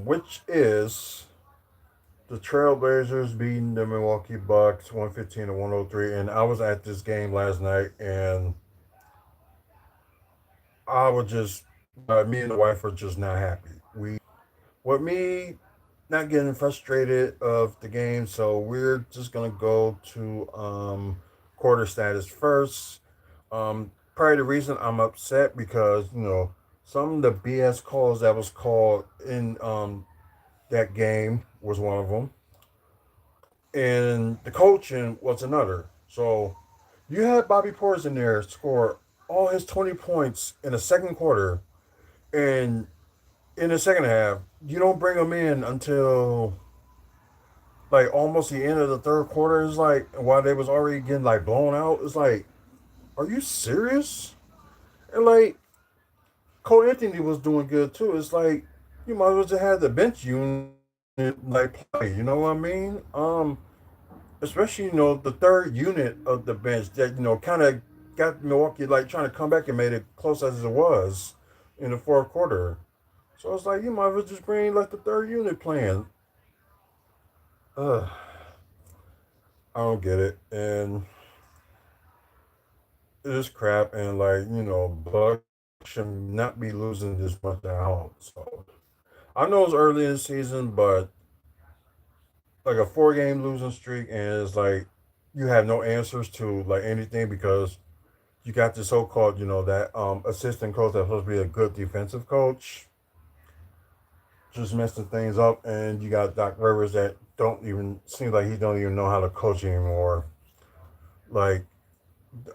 which is the Trailblazers beating the Milwaukee Bucks 115 to 103. And I was at this game last night, and I was just me and the wife were just not happy. With me not getting frustrated of the game, so we're just gonna go to quarter status first. Probably the reason I'm upset because some of the BS calls that was called in that game was one of them, and the coaching was another. So you had Bobby Portis in there score all his 20 points in the second quarter, and in the second half, you don't bring him in until like almost the end of the third quarter. It's like while they was already getting like blown out. It's like, are you serious? And like Cole Anthony was doing good too. It's like you might as well just have the bench unit like play. You know what I mean? Especially the third unit of the bench that kind of got Milwaukee like trying to come back and made it close as it was in the fourth quarter. So it's like you might as well just bring like the third unit playing. Ugh, I don't get it, and it is crap. And like Bucks should not be losing this much at home. So I know it's early in the season, but like a four-game losing streak, and it's like you have no answers to like anything because you got the so-called that assistant coach that's supposed to be a good defensive coach just messing things up, and you got Doc Rivers that don't even seem like he don't even know how to coach anymore. Like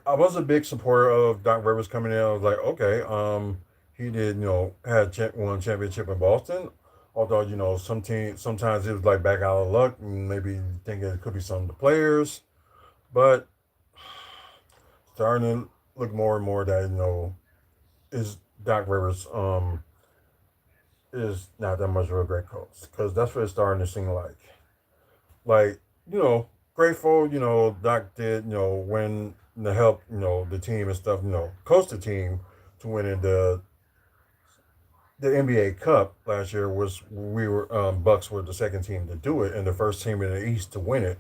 I was a big supporter of Doc Rivers coming in. I was like, okay, he did had one championship in Boston. Although some team sometimes it was like back out of luck, and maybe thinking it could be some of the players, but starting to look more and more that is Doc Rivers is not that much of a great coach because that's what it's starting to seem like. Like grateful Doc did win the help the team and stuff coach the team to winning the NBA Cup last year was we were Bucks were the second team to do it and the first team in the East to win it.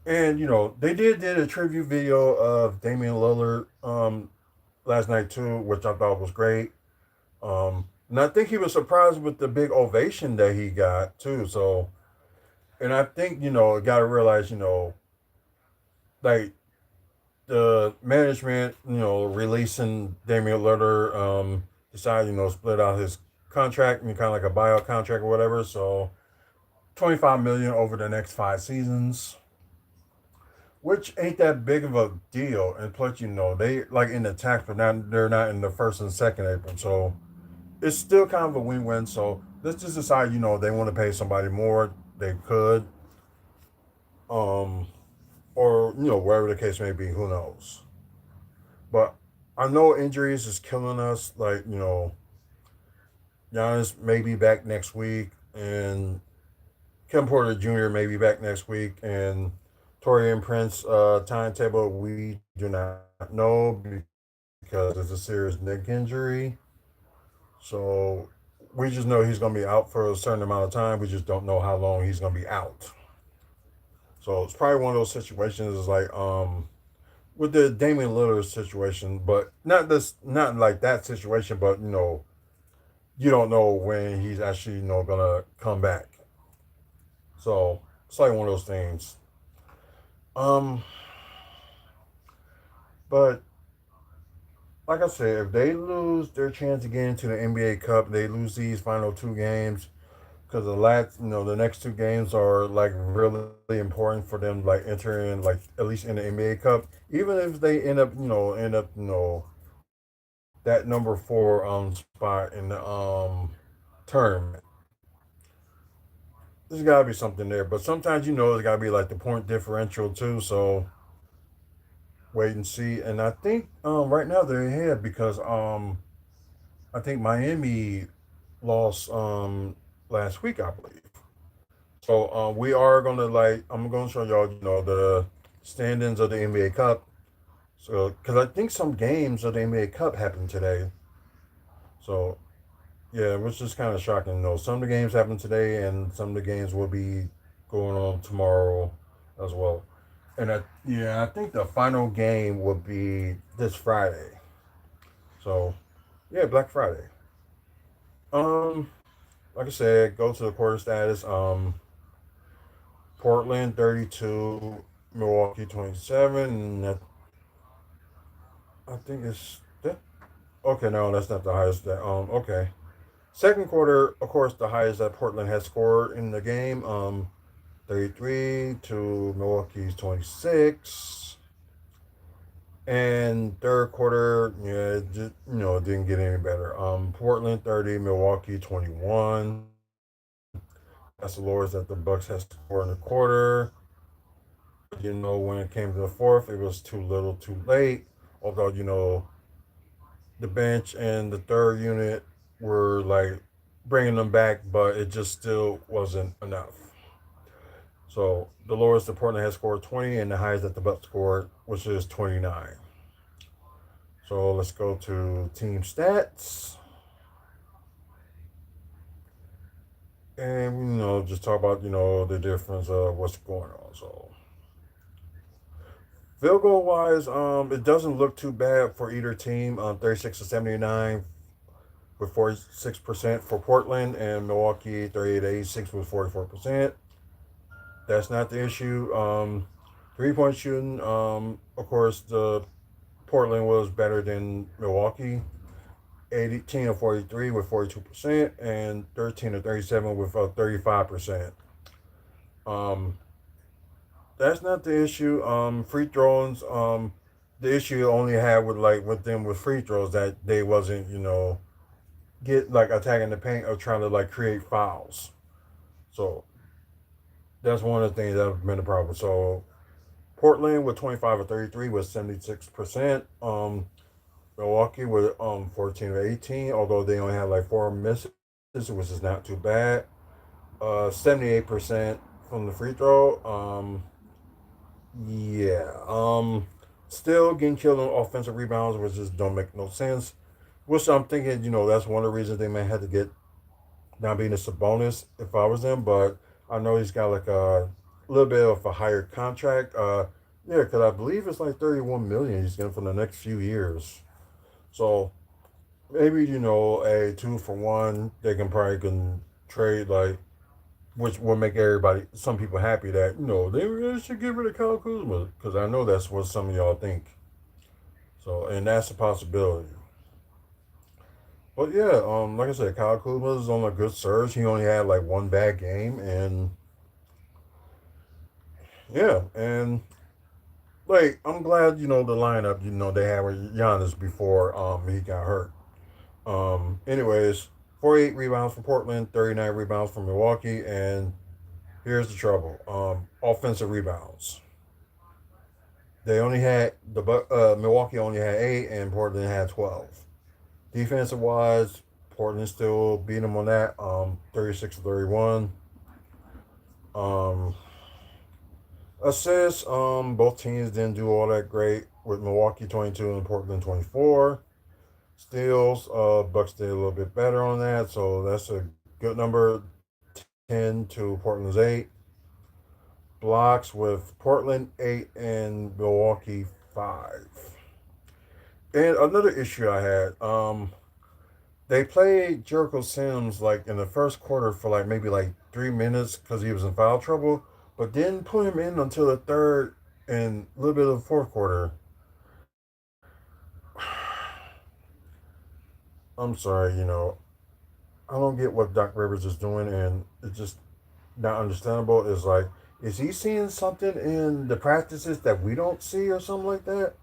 And they did a tribute video of Damian Lillard last night too, which I thought was great. And I think he was surprised with the big ovation that he got too. So, and I think got to realize like the management releasing Damian Lillard decided split out his contract and kind of like a buyout contract or whatever. So 25 million over the next 5 seasons, which ain't that big of a deal. And plus, they like in the tax, but now they're not in the first and second apron. So it's still kind of a win-win. So let's just decide, they want to pay somebody more, they could, um, or wherever the case may be, who knows. But I know injuries is killing us. Like Giannis may be back next week, and Kevin Porter Jr. may be back next week, and Torian Prince timetable we do not know because it's a serious neck injury. So we just know he's going to be out for a certain amount of time. We just don't know how long he's going to be out. So it's probably one of those situations is like with the Damian Lillard situation, but not like that situation, but you don't know when he's actually gonna come back. So it's like one of those things. Um, but like I said, if they lose their chance to get into the NBA Cup, they lose these final two games because the next two games are like really important for them, like entering like at least in the NBA Cup. Even if they that number four spot in the tournament, there's got to be something there. But sometimes there's got to be like the point differential too. So wait and see. And I think right now they're ahead because I think Miami lost last week, I believe. So we are gonna like I'm gonna show y'all the standings of the NBA Cup. So because I think some games of the NBA Cup happened today. So yeah, which is kind of shocking. Some of the games happened today, and some of the games will be going on tomorrow as well. And I think the final game will be this Friday. So yeah, Black Friday. Um, like I said, go to the quarter status. Portland 32, Milwaukee 27. And I think it's that. Okay, no, that's not the highest. Okay. Second quarter, of course, the highest that Portland has scored in the game. 33 to Milwaukee's 26. And third quarter, yeah, it didn't get any better. Portland 30, Milwaukee 21. That's the lowest that the Bucks has scored in the quarter. But when it came to the fourth, it was too little, too late. Although the bench and the third unit were like bringing them back, but it just still wasn't enough. So the lowest that Portland has scored 20, and the highest that the Bucks scored, which is 29. So let's go to team stats. And just talk about the difference of what's going on. So field goal wise, it doesn't look too bad for either team. 36 to 79 with 46% for Portland, and Milwaukee 38 to 86 with 44%. That's not the issue. 3-point shooting, of course, the Portland was better than Milwaukee. 18 of 43 with 42%, and 13 of 37 with 35%. Um, that's not the issue. Free throws. The issue only had with them with free throws that they wasn't get like attacking the paint or trying to like create fouls. So that's one of the things that have been a problem. So Portland with 25 or 33 was 76%. Milwaukee with 14 or 18, although they only had like four misses, which is not too bad. 78% from the free throw. Yeah. Still getting killed on offensive rebounds, which just don't make no sense. Which I'm thinking, that's one of the reasons they may have to get not being a Sabonis if I was them, but I know he's got like a little bit of a higher contract. Yeah, because I believe it's like 31 million he's getting for the next few years. So maybe a 2-for-1 they can trade like, which will make some people happy that they really should get rid of Kyle Kuzma because I know that's what some of y'all think. So and that's a possibility. But yeah, like I said, Kyle Kuzma is on a good surge. He only had like one bad game, and yeah, and like I'm glad the lineup they had with Giannis before he got hurt. Anyways, 48 rebounds for Portland, 39 rebounds for Milwaukee, and here's the trouble: offensive rebounds. They only had Milwaukee only had 8, and Portland had 12. Defensive wise, Portland still beat them on that, 36 to 31. Um, Assists, both teams didn't do all that great with Milwaukee 22 and Portland 24. Steals, Bucks did a little bit better on that, so that's a good number. 10 to Portland's 8. blocks with Portland 8 and Milwaukee 5. And another issue I had, they played Jericho Sims like in the first quarter for like maybe like 3 minutes because he was in foul trouble, but didn't put him in until the third and a little bit of the fourth quarter. I'm sorry, I don't get what Doc Rivers is doing, and it's just not understandable. Is like, is he seeing something in the practices that we don't see, or something like that?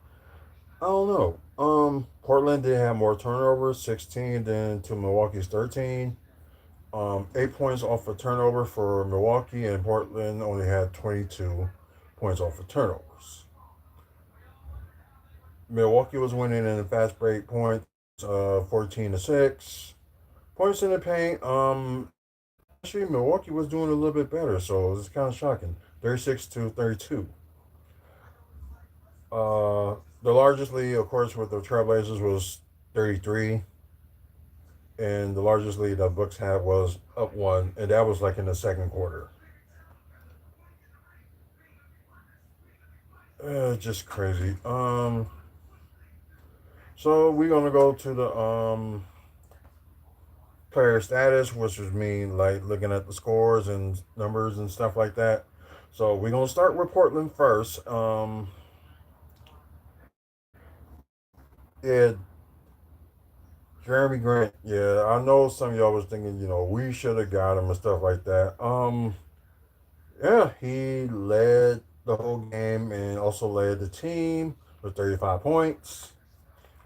I don't know. Portland did have more turnovers, 16 than to Milwaukee's 13. 8 points off a turnover for Milwaukee, and Portland only had 22 points off of turnovers. Milwaukee was winning in the fast break points, 14-6. Points in the paint, actually Milwaukee was doing a little bit better, so it's kind of shocking. 36-32. The largest lead, of course, with the Trailblazers was 33, and the largest lead the Bucks had was up one, and that was like in the second quarter. Just crazy. So we're gonna go to the player status, which would mean like looking at the scores and numbers and stuff like that. So we're gonna start with Portland first. Yeah, Jeremy Grant. Yeah, I know some of y'all was thinking, we should have got him and stuff like that. Yeah, he led the whole game and also led the team with 35 points.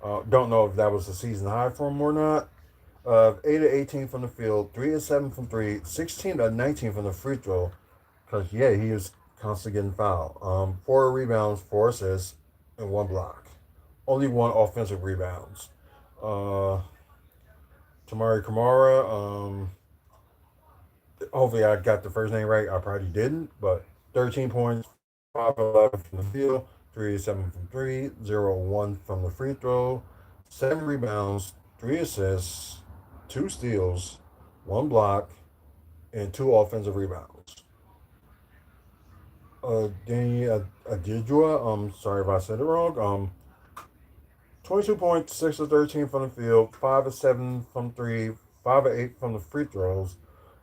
Don't know if that was a season high for him or not. 8 of 18 from the field, 3 of 7 from 3, 16 of 19 from the free throw. Because, yeah, he was constantly getting fouled. 4 rebounds, 4 assists, and 1 block. Only 1 offensive rebounds. Uh, Tamari Kamara, hopefully I got the first name right. I probably didn't, but 13 points, 5 of 11 from the field, 3 of 7 from 3, 0 of 1 from the free throw, 7 rebounds, 3 assists, 2 steals, 1 block, and 2 offensive rebounds. Danny Adidua, sorry if I said it wrong. 22 points, 6 of 13 from the field, 5 of 7 from 3, 5 of 8 from the free throws,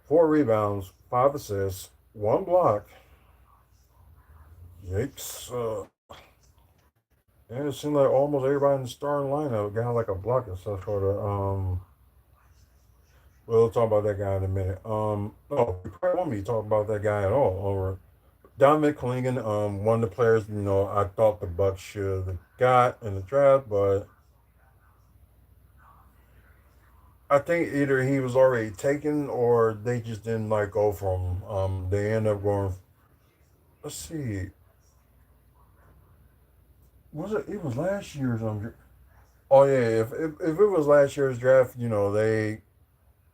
4 rebounds, 5 assists, 1 block. Yikes. And it seemed like almost everybody in the starting lineup got like a block and stuff for the we'll talk about that guy in a minute. No, you probably won't be talking about that guy at all. Or Dominic Klingon, one of the players, I thought the Bucks should have got in the draft, but I think either he was already taken or they just didn't like go for him. They end up going. Let's see. Was it? It was last year's. Oh yeah. If it was last year's draft, they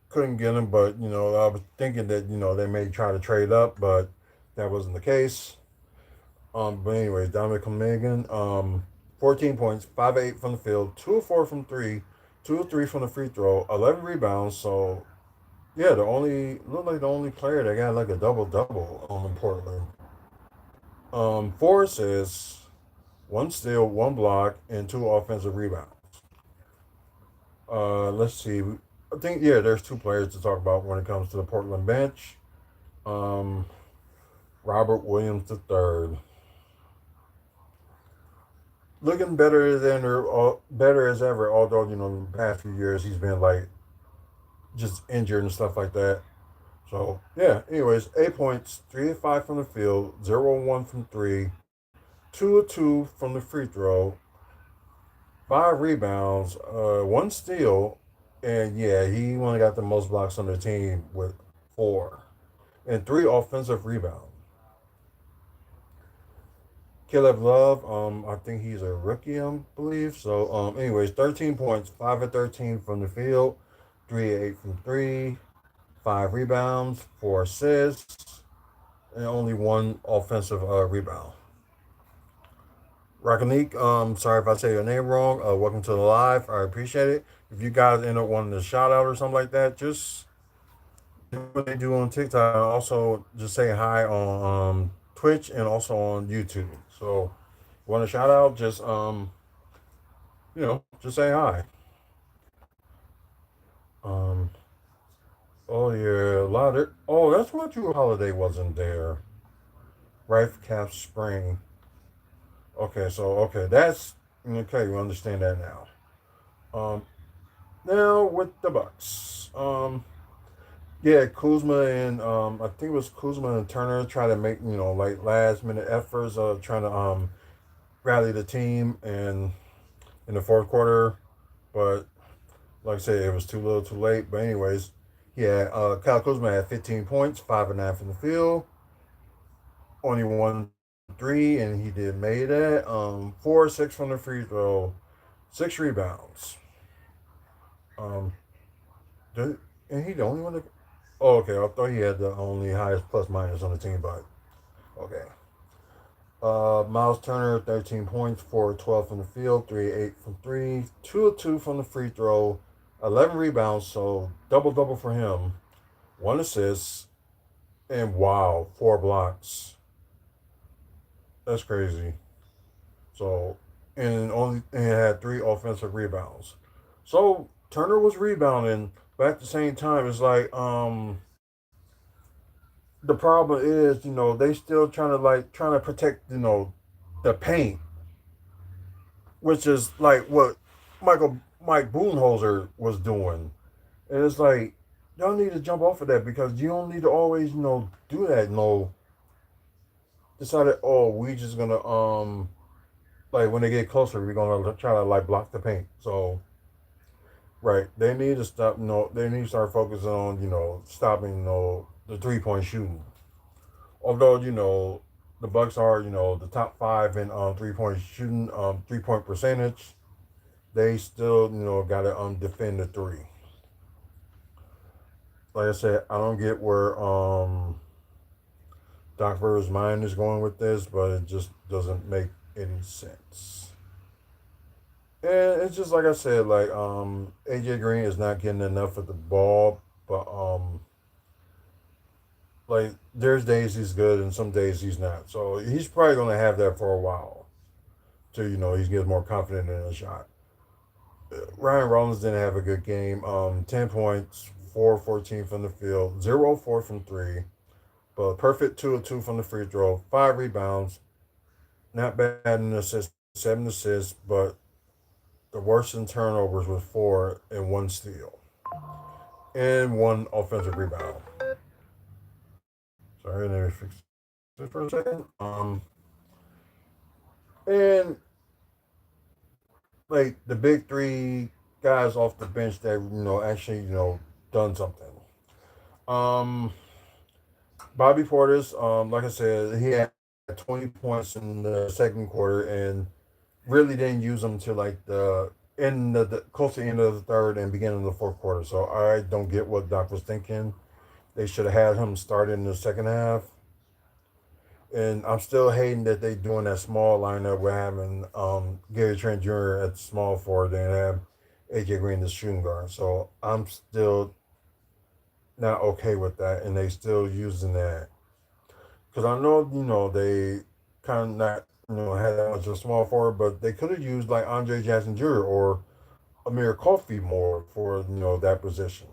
couldn't get him. But I was thinking that they may try to trade up, but that wasn't the case. But anyways, Dominic Megan, 14 points, 5 of 8 from the field, 2 of 4 from 3, 2 of 3 from the free throw, 11 rebounds. So yeah, looked like the only player that got like a double double in Portland. 4 assists, 1 steal, 1 block, and 2 offensive rebounds. Let's see. I think there's 2 players to talk about when it comes to the Portland bench. Um, Robert Williams III. Looking better as ever. Although the past few years he's been like just injured and stuff like that. So yeah. Anyways, 8 points, 3 of 5 from the field, 0 of 1 from 3, 2 of 2 from the free throw, 5 rebounds, 1 steal, and yeah, he only got the most blocks on the team with 4, and 3 offensive rebounds. Caleb Love, I think he's a rookie, I believe. So, anyways, 13 points, 5 of 13 from the field, 3 of 8 from 3, 5 rebounds, 4 assists, and only 1 offensive rebound. Rakanique, sorry if I say your name wrong. Welcome to the live. I appreciate it. If you guys end up wanting a shout out or something like that, just do what they do on TikTok. Also, just say hi on Twitch and also on YouTube. So, want to shout out? Just just say hi. Um, oh yeah, a lot of that's what your holiday wasn't there. Rife Cap Spring. Okay, that's okay. You understand that now. Um, now with the Bucks. Yeah, Kuzma and I think it was Kuzma and Turner try to make like last minute efforts of trying to rally the team and in the fourth quarter, but like I said, it was too little, too late. But anyways, yeah, Kyle Kuzma had 15 points, 5 of 9 from the field, only 1 3, and he did made that. 4 6 from the free throw, 6 rebounds. Um, and he the only one that. Oh, okay. I thought he had the only highest plus minus on the team, but okay. Miles Turner, 13 points, 4 of 12 from the field, 3 of 8 from 3, 2 of 2 from the free throw, 11 rebounds, so double double for him, 1 assist, and wow, 4 blocks. That's crazy. So, and had 3 offensive rebounds. So Turner was rebounding, but at the same time, it's like the problem is they still trying to protect the paint, which is like what Mike Boonholzer was doing. And it's like y'all need to jump off of that because you don't need to always do that. Decided, oh, we just gonna like when they get closer we're gonna try to like block the paint. So right, they need to stop. They need to start focusing on stopping the 3 point shooting. Although the Bucks are the top 5 in 3 point shooting, 3 point percentage, they still got to defend the three. Like I said, I don't get where Doc Rivers' mind is going with this, but it just doesn't make any sense. And it's just like I said, like AJ Green is not getting enough of the ball, but like there's days he's good and some days he's not. So he's probably gonna have that for a while. Till he gets more confident in a shot. Ryan Rollins didn't have a good game. 10 points, 4 14 from the field, 0 4 from 3, but perfect 2 of 2 from the free throw, 5 rebounds, not bad in assists, 7 assists, but the worst in turnovers was 4 and 1 steal and 1 offensive rebound. Sorry, let me fix this for a second. And like the big 3 guys off the bench that actually done something. Um, Bobby Portis, like I said, he had 20 points in the second quarter and really didn't use them till like the end of the close to the end of the third and beginning of the fourth quarter. So I don't get what Doc was thinking. They should have had him start in the second half. And I'm still hating that they doing that small lineup. We're having Gary Trent Jr. at small forward and have AJ Green the shooting guard. So I'm still not okay with that, and they still using that because I know they kind of not had that much of a small forward, but they could have used like Andre Jackson Jr. or Amir Coffey more for that position.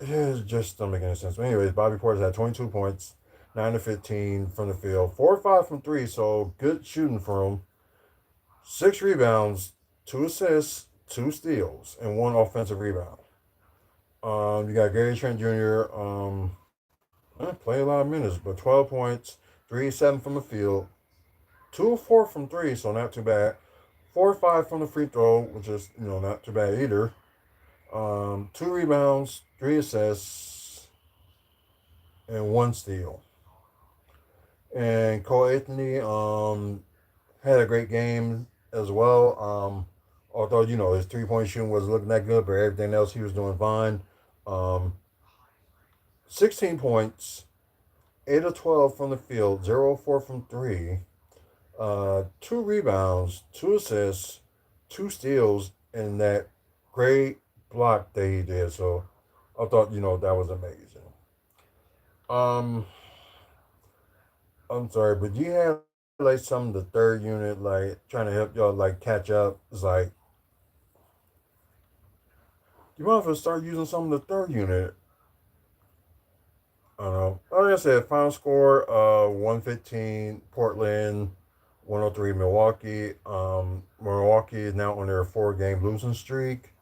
It just don't make any sense. But anyways, Bobby Portis had 22 points, 9 of 15 from the field, 4 of 5 from 3, so good shooting for him. 6 rebounds, 2 assists, 2 steals, and 1 offensive rebound. You got Gary Trent Jr. Play a lot of minutes, but 12 points, 3 of 7 from the field, 2 of 4 from 3, so not too bad. 4 of 5 from the free throw, which is not too bad either. 2 rebounds, 3 assists, and 1 steal. And Cole Anthony had a great game as well. Although his 3 point shooting wasn't looking that good, but everything else he was doing fine. Um, 16 points, 8 of 12 from the field, 0 of 4 from 3, 2 rebounds, 2 assists, 2 steals, and that great block that he did. So I thought that was amazing. Um, I'm sorry, but you have like some of the third unit like trying to help y'all like catch up. It's like you might have to start using some of the third unit. I don't know. Like I said, final score 115 Portland, 103 Milwaukee. Milwaukee is now on their 4 game losing streak.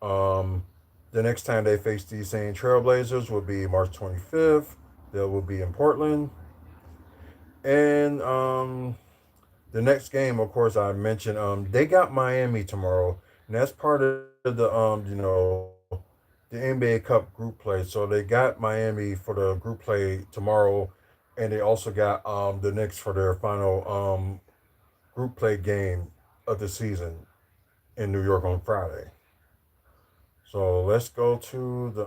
Um, the next time they face these same Trailblazers will be March 25th. That will be in Portland. And the next game, of course, I mentioned they got Miami tomorrow, and that's part of the the NBA Cup group play. So they got Miami for the group play tomorrow, and they also got the Knicks for their final group play game of the season in New York on Friday. So let's go to the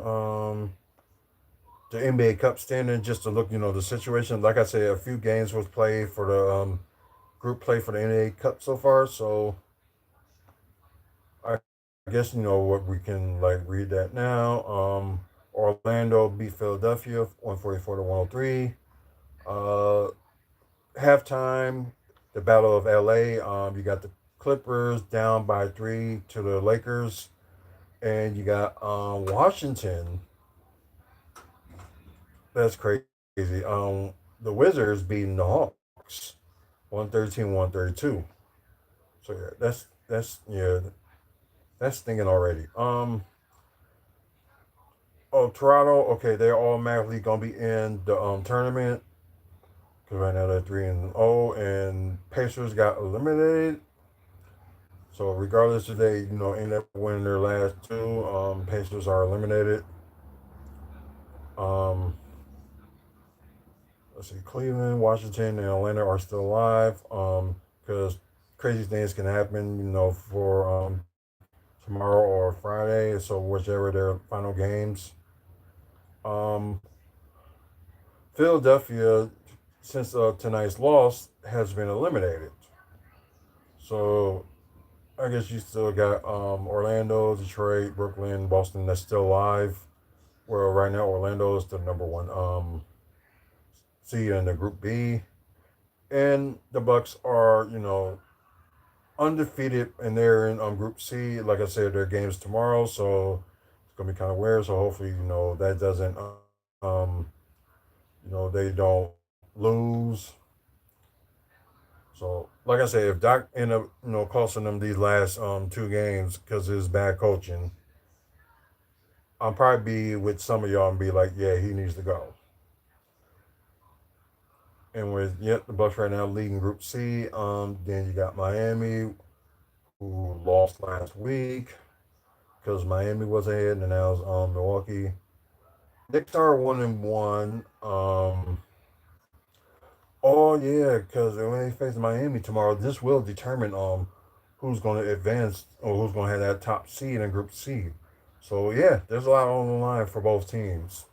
NBA Cup standing just to look, the situation. Like I said, a few games was played for the group play for the NBA Cup so far. So I guess what we can like read that now. Orlando beat Philadelphia 144 to 103. Uh, Halftime, the Battle of LA. You got the Clippers down by 3 to the Lakers, and you got Washington. That's crazy. The Wizards beating the Hawks 113-132. So yeah, that's thinking already. Toronto, okay, they're automatically gonna be in the tournament because right now they're 3-0, and Pacers got eliminated. So regardless if they end up winning their last two, Pacers are eliminated. Um, let's see, Cleveland, Washington, and Atlanta are still alive. Because crazy things can happen, for tomorrow or Friday. So whichever their final games. Um, Philadelphia, since tonight's loss, has been eliminated. So I guess you still got Orlando, Detroit, Brooklyn, Boston that's still alive. Well, right now Orlando is the number one seed in the Group B, and the Bucks are undefeated and they're in Group C. Like I said, their games tomorrow, so it's gonna be kind of weird. So hopefully that doesn't they don't lose. So, like I said, if Doc end up, costing them these last 2 games because of his bad coaching, I'll probably be with some of y'all and be like, yeah, he needs to go. And with the Bucks right now leading Group C, then you got Miami, who lost last week because Miami was ahead, and now it's Milwaukee. Knicks are 1-1. Oh yeah, because when they face Miami tomorrow, this will determine who's going to advance or who's going to have that top seed in Group C. So yeah, there's a lot on the line for both teams.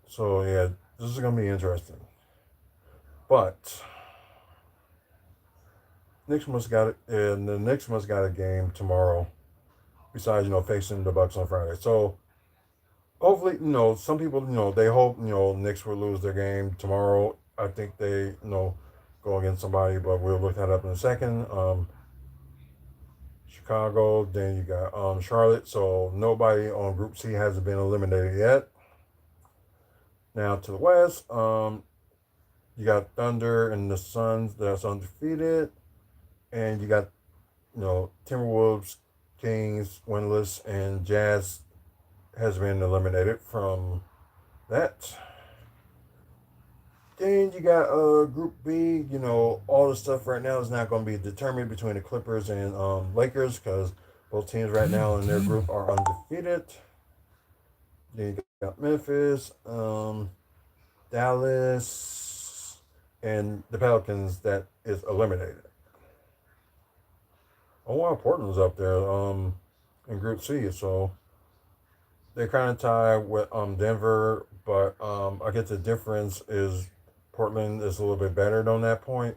So yeah, this is going to be interesting. But Knicks must got it, and the Knicks must got a game tomorrow. Besides, facing the Bucks on Friday. So hopefully, some people, they hope, Knicks will lose their game tomorrow. I think they, go against somebody, but we'll look that up in a second. Chicago, then you got Charlotte. So nobody on Group C hasn't been eliminated yet. Now to the West, you got Thunder and the Suns that's undefeated, and you got Timberwolves, Kings winless, and Jazz has been eliminated from that. Then you got Group B. All the stuff right now is not going to be determined between the Clippers and Lakers because both teams right now in their group are undefeated. Then you got Memphis, Dallas, and the Pelicans that is eliminated. Oh wow, Portland's up there in Group C, so they kind of tied with Denver, but I guess the difference is Portland is a little bit better on that point.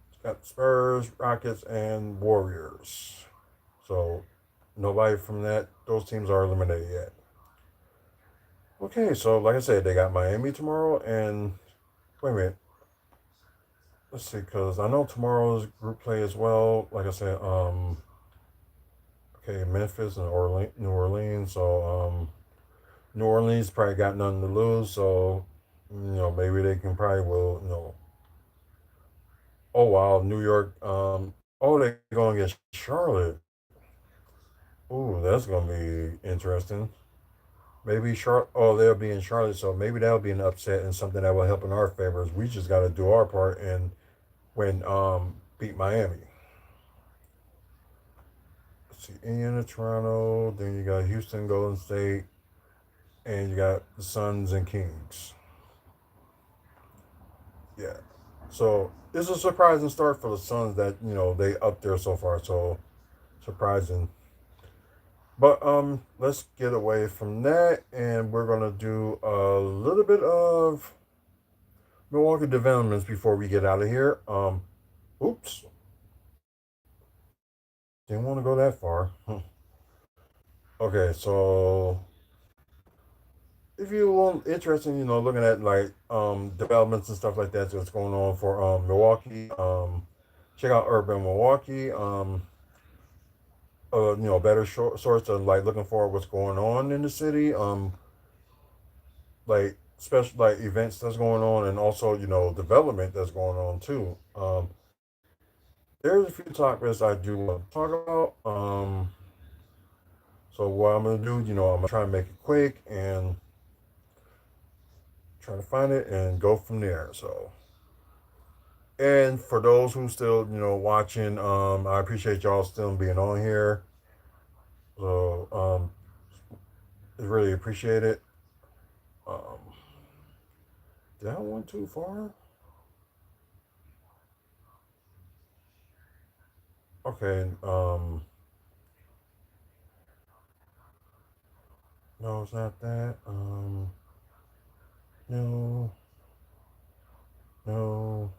It's got Spurs, Rockets, and Warriors. So nobody from those teams are eliminated yet. Okay, so like I said, they got Miami tomorrow, and Wait a minute. Let's see, because I know tomorrow's group play as well. Like I said, okay, Memphis and New Orleans. So New Orleans probably got nothing to lose. So maybe they can probably will Oh wow, New York. Oh, they're going against Charlotte. Ooh, that's gonna be interesting. Maybe Charlotte. Oh, they'll be in Charlotte, so maybe that'll be an upset and something that will help in our favors. We just got to do our part and beat Miami. Let's see, Indiana, Toronto. Then you got Houston, Golden State, and you got the Suns and Kings. Yeah. So it's a surprising start for the Suns that they up there so far. So surprising. But let's get away from that, and we're gonna do a little bit of Milwaukee developments before we get out of here. Oops, didn't want to go that far. Okay, so if you want interested, looking at like developments and stuff like that, so what's going on for Milwaukee. Check out Urban Milwaukee. Better source of like looking for what's going on in the city. Like special like events that's going on, and also development that's going on too. There's a few topics I do want to talk about. So what I'm gonna do, I'm gonna try and make it quick and try to find it and go from there. So, and for those who still watching, I appreciate y'all still being on here. So it's really appreciated. Um, did I went too far? Okay. No, it's not that. No, no.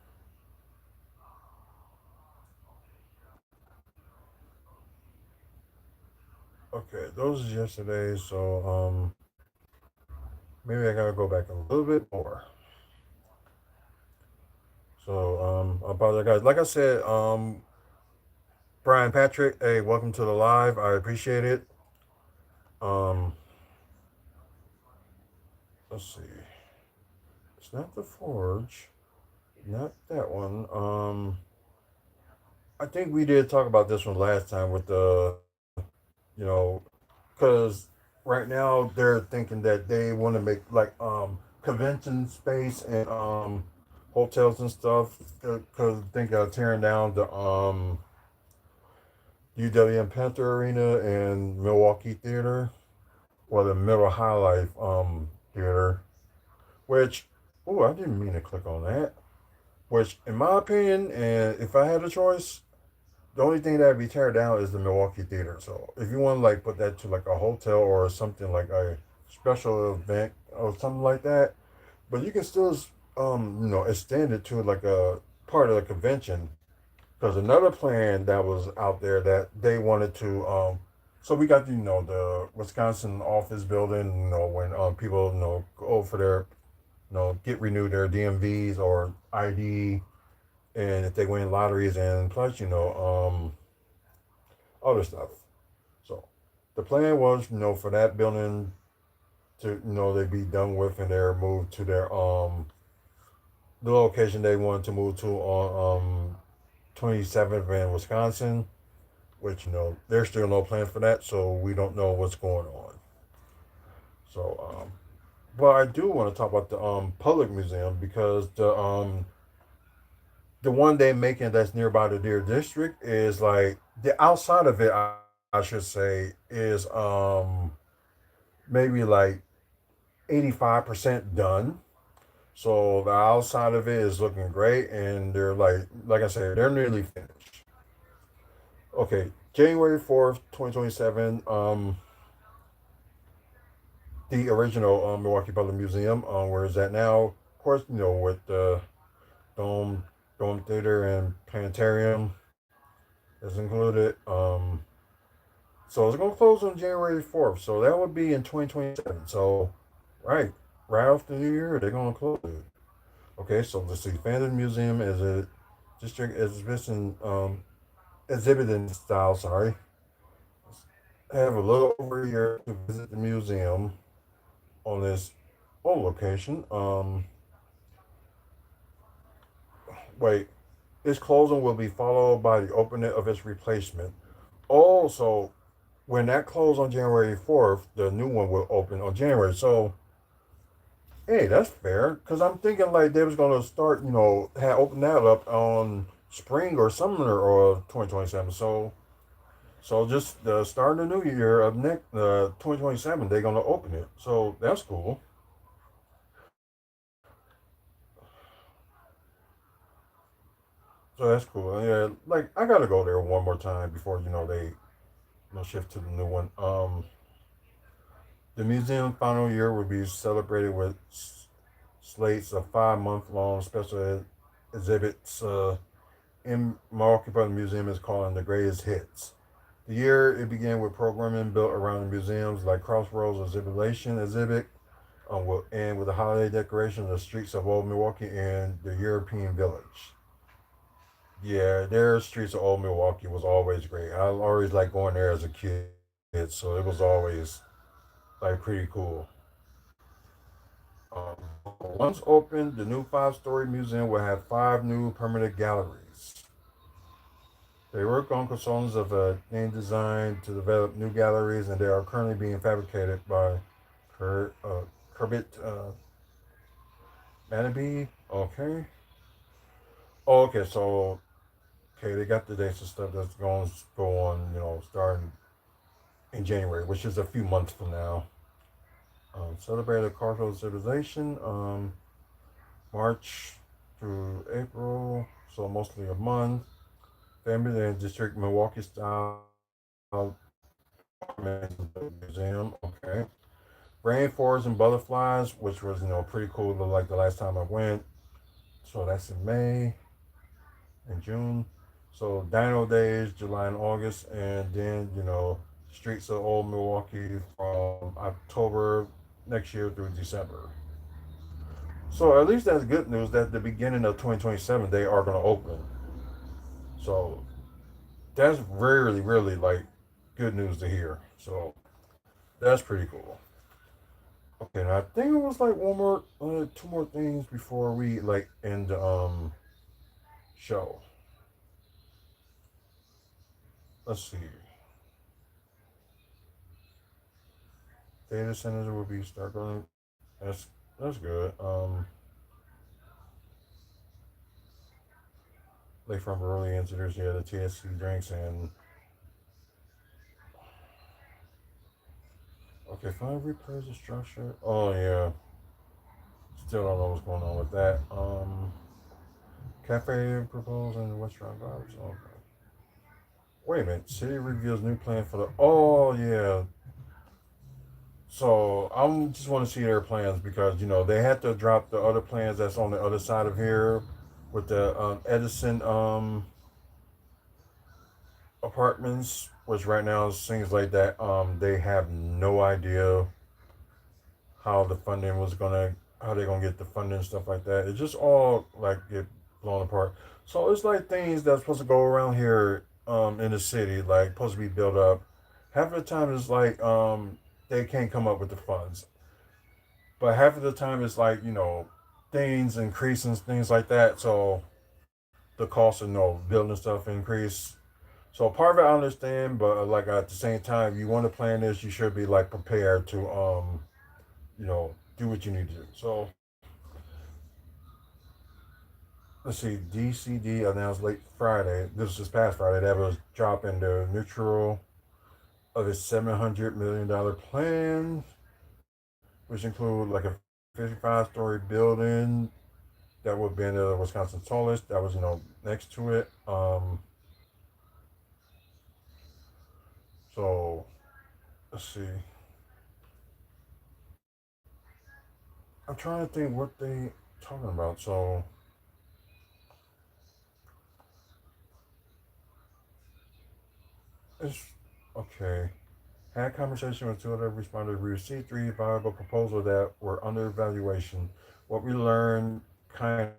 Okay, those is yesterday. So maybe I gotta go back a little bit more. So I apologize, guys. Like I said, Brian Patrick, hey, welcome to the live. I appreciate it. Um, let's see. It's not the Forge, not that one. I think we did talk about this one last time with the, you know, because right now they're thinking that they want to make like convention space and hotels and stuff because I think tearing down the UWM Panther Arena and Milwaukee Theater, or the Middle High Life Theater, which, oh, I didn't mean to click on that. Which, in my opinion, and if I had a choice, the only thing that would be teared down is the Milwaukee Theater. So if you want to like put that to like a hotel or something like a special event or something like that, but you can still extend it to like a part of the convention. Because another plan that was out there that they wanted to so we got the Wisconsin office building, when people go for their get renewed their DMVs or ID, and if they win lotteries, and plus other stuff. So the plan was for that building to they be done with, and they're moved to their the location they wanted to move to on 27th in Wisconsin, which there's still no plan for that, so we don't know what's going on. So but I do want to talk about the public museum, because the one they making that's nearby the Deer District is like the outside of it. I should say is maybe like 85% done. So the outside of it is looking great, and they're like I said, they're nearly finished. Okay, January 4th, 2027. The original Milwaukee Public Museum. Where is that now? Of course, with the Dome Dome Theater and Planetarium is included. So it's gonna close on January 4th. So that would be in 2027. So right, right off the new year, they're gonna close it. Okay, so let's see. Fandom Museum is a district exhibiting style. Sorry, have a little over a year to visit the museum on this old location. Wait, its closing will be followed by the opening of its replacement. Also, when that closed on January 4th, the new one will open on January. So, hey, that's fair. Because I'm thinking like they was going to start, open that up on spring or summer or 2027. So just the start of the new year of next 2027, they're going to open it. So that's cool. So that's cool. Yeah, like I got to go there one more time before, they shift to the new one. The museum final year will be celebrated with slates of 5-month-long special exhibits. In Milwaukee Development Museum is calling the greatest hits. The year it began with programming built around the museums like Crossroads Exhibition exhibit, and with the holiday decoration of the streets of Old Milwaukee and the European Village. Yeah, their streets of Old Milwaukee was always great. I always liked going there as a kid, so it was always like pretty cool. Once opened, the new five-story museum will have five new permanent galleries. They work on consultants of name design to develop new galleries, and they are currently being fabricated by Kerbit Manabe. Okay. Oh, okay, so okay, they got the dates and stuff that's going to go on, starting in January, which is a few months from now. Celebrated cultural civilization, March through April, so mostly a month. Family and District Milwaukee style museum. Okay. Rainforests and butterflies, which was pretty cool. Like the last time I went, so that's in May and June. So Dino Days, July and August, and then Streets of Old Milwaukee from October next year through December. So at least that's good news that the beginning of 2027 they are going to open. So that's really like good news to hear. So that's pretty cool. Okay, now I think it was like two more things before we like end the show. Let's see. Data centers will be start going. That's good. Like from early engineers, yeah, the TSC drinks and okay, fine repairs the structure. Oh yeah, still don't know what's going on with that. Cafe proposal and restaurant vibes. Okay. Wait a minute. City reveals new plan for the. Oh yeah. So I just want to see their plans because they had to drop the other plans that's on the other side of here with the Edison apartments, which right now seems like that they have no idea how the funding was gonna how they're gonna get the funding and stuff like that. It just all like get blown apart. So it's like things that's supposed to go around here in the city, like supposed to be built up. Half of the time it's like they can't come up with the funds. But half of the time it's like, things increasing, things like that. So the cost of building stuff increase. So part of it I understand, but like at the same time, you want to plan this, you should be like prepared to do what you need to do. So let's see, DCD announced late Friday. This was past Friday that was dropping the neutral of its $700 million plan, which include like a 55-story building that would be in the Wisconsin tallest. That was next to it. So let's see. I'm trying to think what they talking about. So it's okay. Had conversation with two other responders. We received three viable proposals that were under evaluation. What we learned kind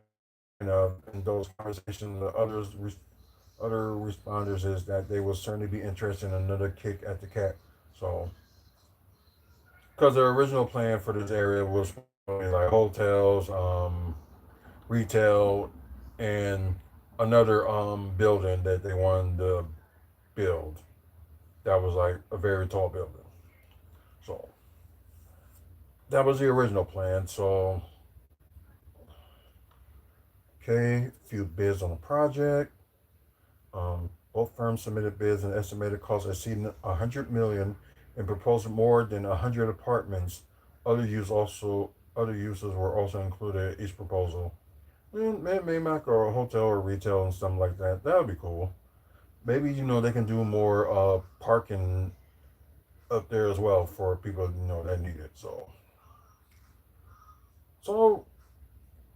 of in those conversations, the other responders is that they will certainly be interested in another kick at the cat. So, because their original plan for this area was like hotels, retail, and another building that they wanted to build. That was like a very tall building. So that was the original plan. So okay, a few bids on the project. Both firms submitted bids and estimated costs exceeding 100 million and proposed more than 100 apartments. Other uses were also included in each proposal. Maybe like a hotel or retail and something like that. That would be cool. Maybe they can do more parking up there as well for people that need it. So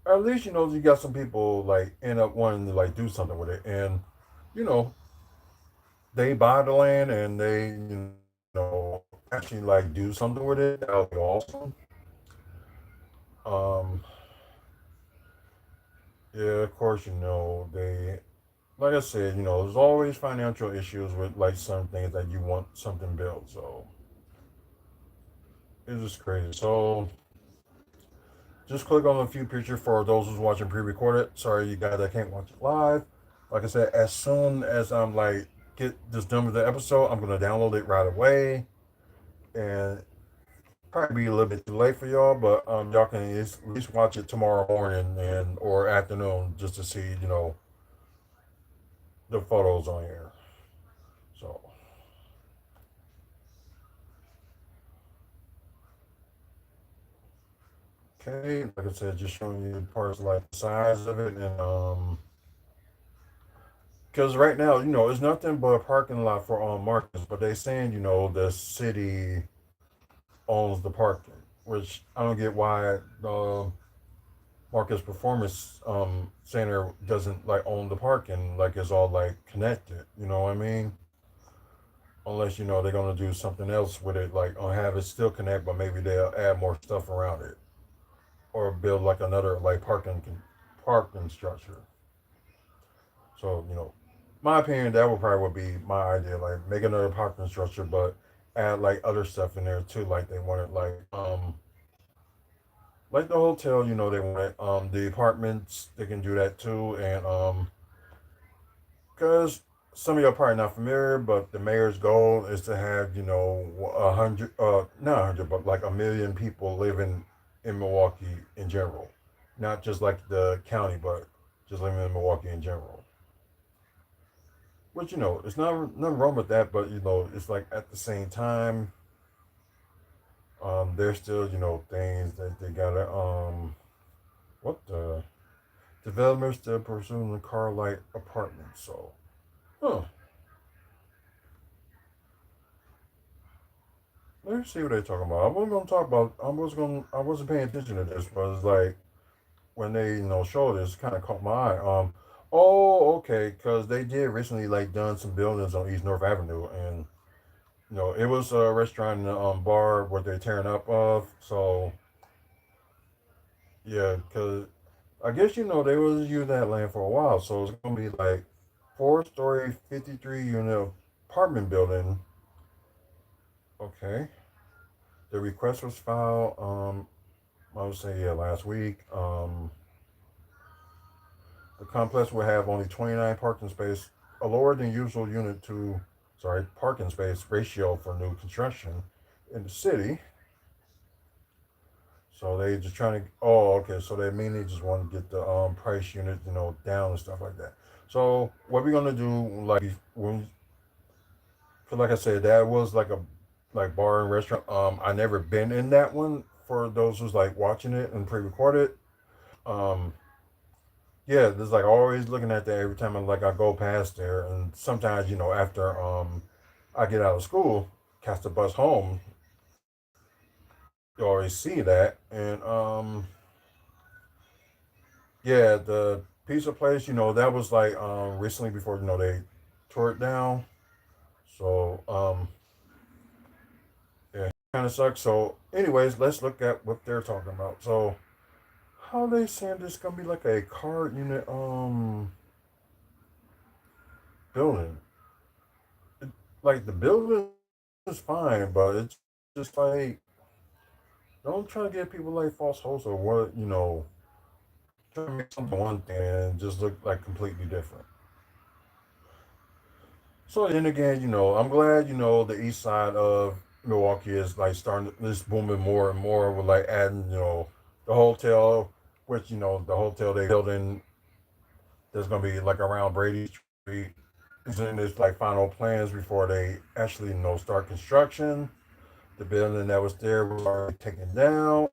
at least you got some people like end up wanting to like do something with it, and you know they buy the land and they actually like do something with it. That would be awesome. Um, yeah, of course they like I said, there's always financial issues with like some things that you want something built. So it's just crazy. So just click on a few pictures for those who's watching pre-recorded. Sorry, you guys that can't watch it live. Like I said, as soon as I'm like get this done with the episode, I'm gonna download it right away, and probably be a little bit too late for y'all, but y'all can at least watch it tomorrow morning and or afternoon just to see the photos on here. So okay, like I said, just showing you parts like the size of it and because right now, it's nothing but a parking lot for Marcus, but they saying, the city owns the parking, which I don't get why the Marcus Performance Center doesn't like own the parking, like it's all like connected. You know what I mean? Unless they're gonna do something else with it, like have it still connect, but maybe they'll add more stuff around it, or build like another like parking structure. So my opinion, that would be my idea. Like make another parking structure, but add like other stuff in there too. Like they wanted like the hotel. They wanted the apartments. They can do that too, and because some of you are probably not familiar, but the mayor's goal is to have 100, not 100, but like a million people living in Milwaukee in general, not just like the county, but just living in Milwaukee in general. Which it's not nothing wrong with that, but it's like at the same time, there's still things that they gotta what the developers still pursuing the car light apartments. So, huh? Let's see what they're talking about. I wasn't gonna talk about. I wasn't paying attention to this, but it's like when they showed this, kind of caught my eye. Oh, okay, because they did recently like done some buildings on East North Avenue, and it was a restaurant and a bar where they're tearing up of. So yeah, because I guess they was using that land for a while, so it's gonna be like 4-story, 53-unit apartment building. Okay, the request was filed. I would say yeah last week. The complex will have only 29 parking space, a lower than usual parking space ratio for new construction in the city. So they just trying to. Oh, okay. So they mainly just want to get the price unit, down and stuff like that. So what we're gonna do, like when, cause like I said, that was like a like bar and restaurant. I never been in that one. For those who's like watching it and pre-recorded, um, yeah, there's like always looking at that every time I go past there, and sometimes after I get out of school, catch the bus home, you always see that, and yeah, the pizza place, that was like recently before they tore it down. So yeah, kind of sucks. So anyways, let's look at what they're talking about. So how they saying this gonna be like a car unit building? It, like the building is fine, but it's just like don't try to give people like false hopes or what try to make something one thing and just look like completely different. So then again, I'm glad the east side of Milwaukee is like starting this booming more and more with like adding the hotel, which the hotel they building that's gonna be like around Brady Street. It's in its like final plans before they actually start construction. The building that was there was already taken down.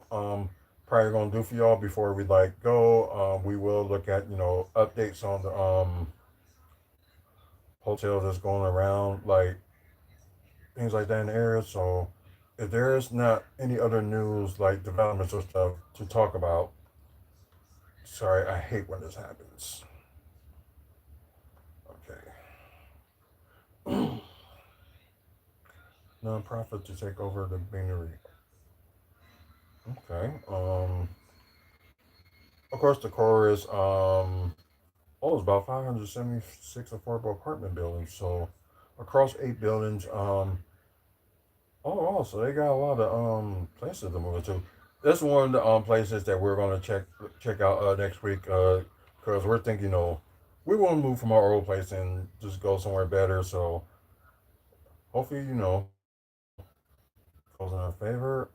Probably gonna do for y'all before we like go. We will look at updates on the hotels that's going around, like things like that in the area. So if there is not any other news like developments or stuff to talk about, sorry, I hate when this happens. Okay. Nonprofit to take over the beanery. Okay. Of course, the core is it's about 576 affordable apartment buildings. So across 8 buildings. So they got a lot of places to move to. That's one of the places that we're gonna check out next week. Because we're thinking, we want to move from our old place and just go somewhere better. So hopefully, goes in our favor.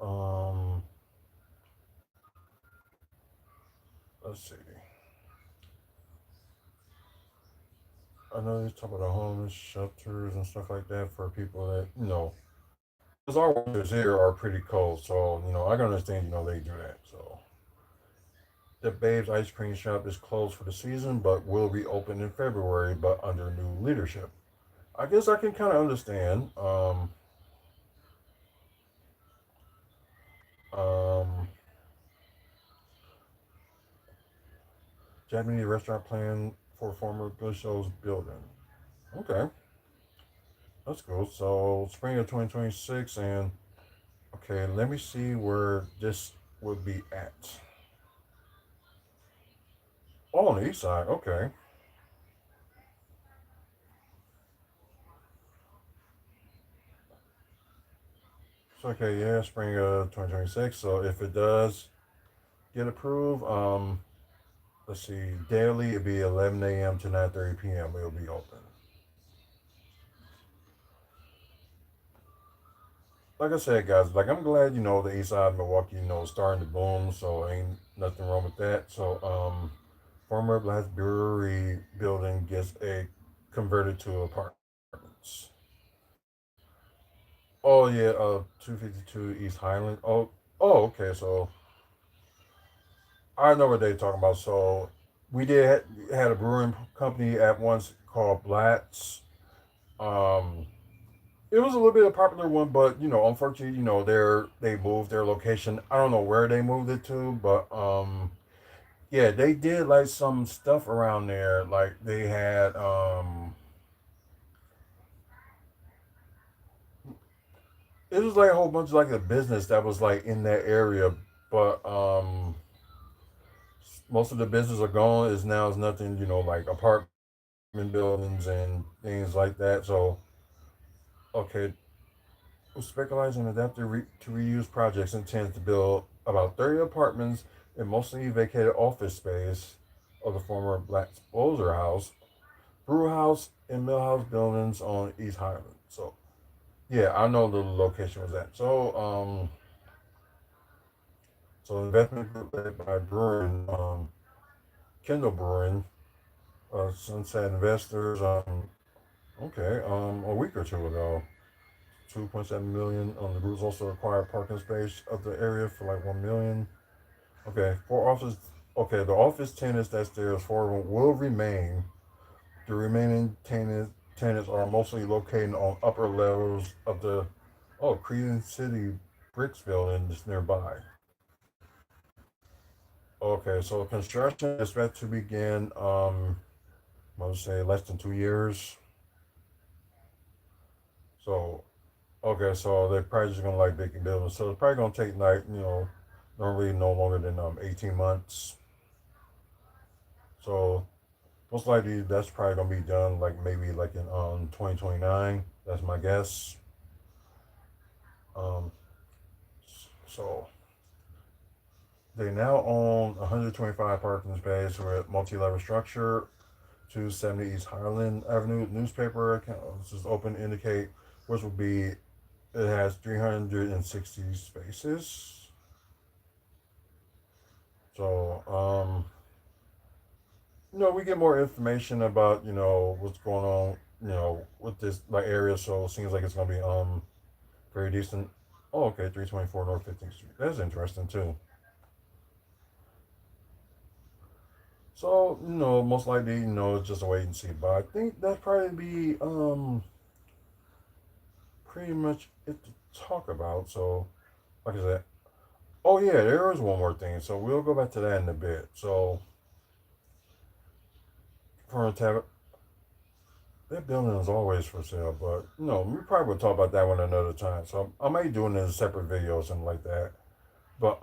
Let's see. I know you talk about the homeless shelters and stuff like that for people that because our winters here are pretty cold. So I can understand they do that. So the Babe's Ice Cream Shop is closed for the season, but will reopen in February, but under new leadership. I guess I can kind of understand. Um, Japanese restaurant plan for former Good Show's building. Okay, that's cool. So spring of 2026, and okay, let me see where this would be at. Oh, on the east side. Okay. So okay, yeah, spring of 2026. So if it does get approved, let's see, daily it'd be 11 a.m. to 9:30 p.m. It'll be open. Like I said, guys, like I'm glad the east side of Milwaukee is starting to boom. So ain't nothing wrong with that. So former Blast Brewery building gets a converted to apartments. Oh yeah, 252 East Highland. Okay. So I know what they're talking about. So we had a brewing company at once called Blatts. Um, it was a little bit of a popular one, but unfortunately, they moved their location. I don't know where they moved it to, but yeah, they did like some stuff around there. Like they had it was like a whole bunch of like a business that was like in that area, but most of the business are gone. Is nothing, like apartment buildings and things like that. So okay, we specialize in adaptive to reuse projects intended to build about 30 apartments in mostly vacated office space of the former Black Exposure House, Brew House, and Mill House buildings on East Highland. So yeah, I know the location was at. So investment group led by Brewing, Kendall Brewing, Sunset Investors, a week or two ago. 2.7 million. The groups also acquired parking space of the area for like 1 million. Okay, four office. Okay, the office tenants that's there, as four of them will remain. The remaining tenants are mostly located on upper levels of the Credence City Bricks building that's nearby. Okay, so construction is expected to begin. I would say less than 2 years. So okay, so they're probably just gonna like big buildings. So it's probably gonna take like normally no longer than 18 months. So most likely that's probably gonna be done like maybe like in 2029. That's my guess. Um, so they now own 125 parking spaces with multi-level structure. 270 East Highland Avenue newspaper account. This is open to indicate which will be. It has 360 spaces. So we get more information about what's going on with this like area. So it seems like it's gonna be very decent. Oh, okay, 324 North 15th Street. That's interesting too. So most likely it's just a wait and see. But I think that's probably be pretty much it to talk about. So like I said, oh yeah, there is one more thing. So we'll go back to that in a bit. So for a tab, that building is always for sale, but we probably will talk about that one another time. So I might do it in a separate video or something like that. But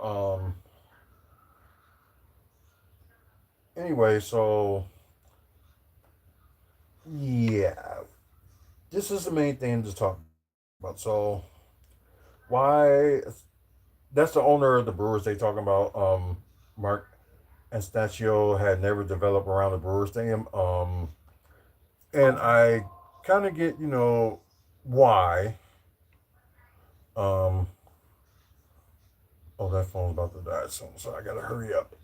anyway, so yeah, this is the main thing to talk about. So why? That's the owner of the Brewers they talking about. Mark Anastasio had never developed around the Brewers Stadium. And I kind of get why. Um, oh, that phone's about to die soon, so I gotta hurry up.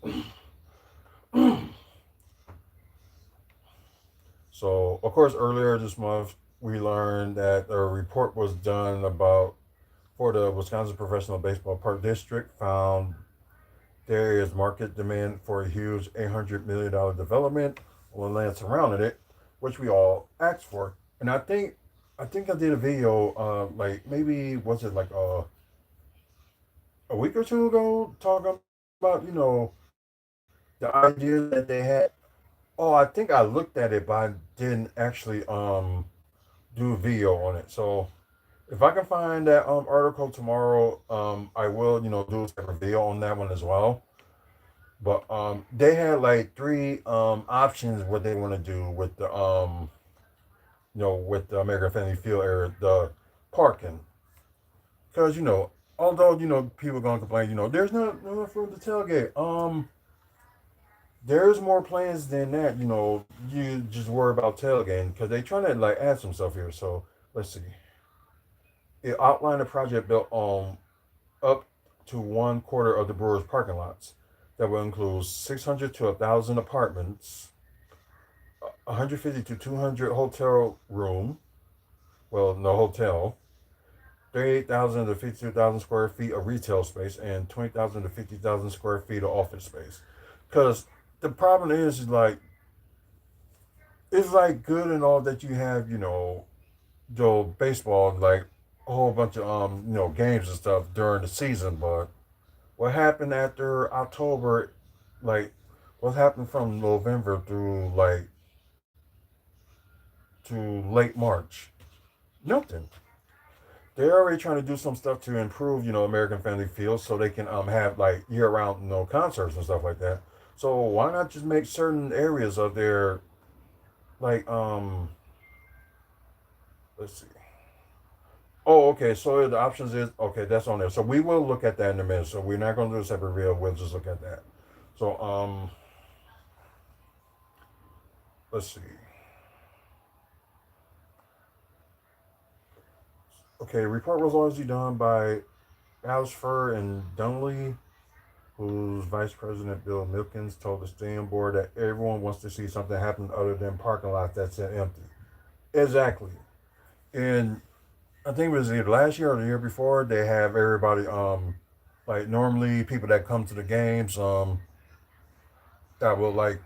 So, of course, earlier this month, we learned that a report was done for the Wisconsin Professional Baseball Park District found there is market demand for a huge $800 million development on the land surrounding it, which we all asked for. And I think I did a video, like maybe was it like a week or two ago, talking about the idea that they had. Oh, I think I looked at it, but I didn't actually do a video on it. So if I can find that article tomorrow, I will do a separate video on that one as well. But they had like three options what they want to do with the with the American Family Field area, the parking, because although people gonna complain, there's not enough room to tailgate. There's more plans than that. You just worry about tailgating because they trying to like add some stuff here. So let's see. It outlined a project built on up to 1/4 of the Brewers parking lots that will include 600 to 1,000 apartments, 150 to 200 hotel room. Well, no hotel. 38,000 to 52,000 square feet of retail space and 20,000 to 50,000 square feet of office space. Because the problem is like it's like good and all that you have the baseball like a whole bunch of games and stuff during the season, but what happened after October, like what happened from November through like to late March? Nothing. They're already trying to do some stuff to improve, American Family Field so they can have like year round, concerts and stuff like that. So why not just make certain areas of their like let's see. Oh, okay. So the options is okay. That's on there. So we will look at that in a minute. So we're not going to do a separate video. We'll just look at that. So let's see. Okay, report was largely done by Alice Furr and Dunley, whose Vice President Bill Milkins told the stadium board that everyone wants to see something happen other than parking lots that sit empty. Exactly. And I think it was either last year or the year before, they have everybody like normally people that come to the games that will like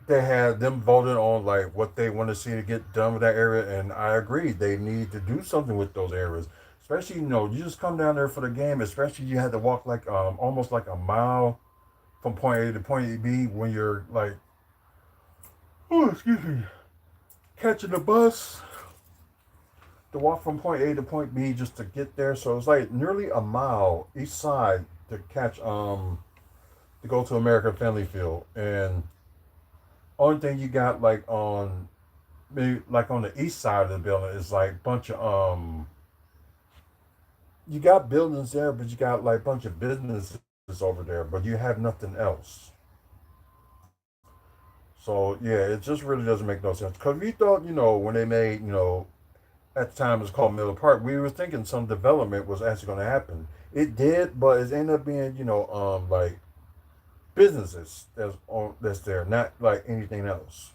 they had them voting on like what they want to see to get done with that area, and I agree they need to do something with those areas. Especially, you just come down there for the game. Especially, you had to walk like almost like a mile from point A to point B when you're like, oh, excuse me, catching the bus to walk from point A to point B just to get there. So it's like nearly a mile each side to catch to go to American Family Field, and only thing you got like on maybe like on the east side of the building is like bunch of you got buildings there, but you got like bunch of businesses over there, but you have nothing else. So yeah, it just really doesn't make no sense. Cause we thought, when they made, at the time it was called Miller Park, we were thinking some development was actually going to happen. It did, but it ended up being, like businesses that's there, not like anything else.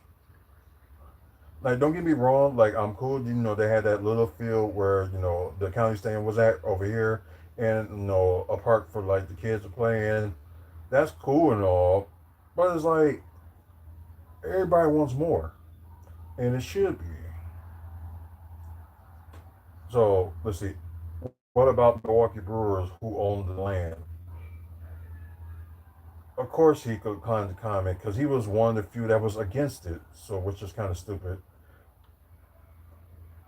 Like, don't get me wrong, like I'm cool. They had that little field where the county stand was at over here, and a park for like the kids to play in. That's cool and all, but it's like everybody wants more, and it should be. So let's see. What about Milwaukee Brewers who own the land? Of course, he could kind of comment because he was one of the few that was against it. So, which is kind of stupid.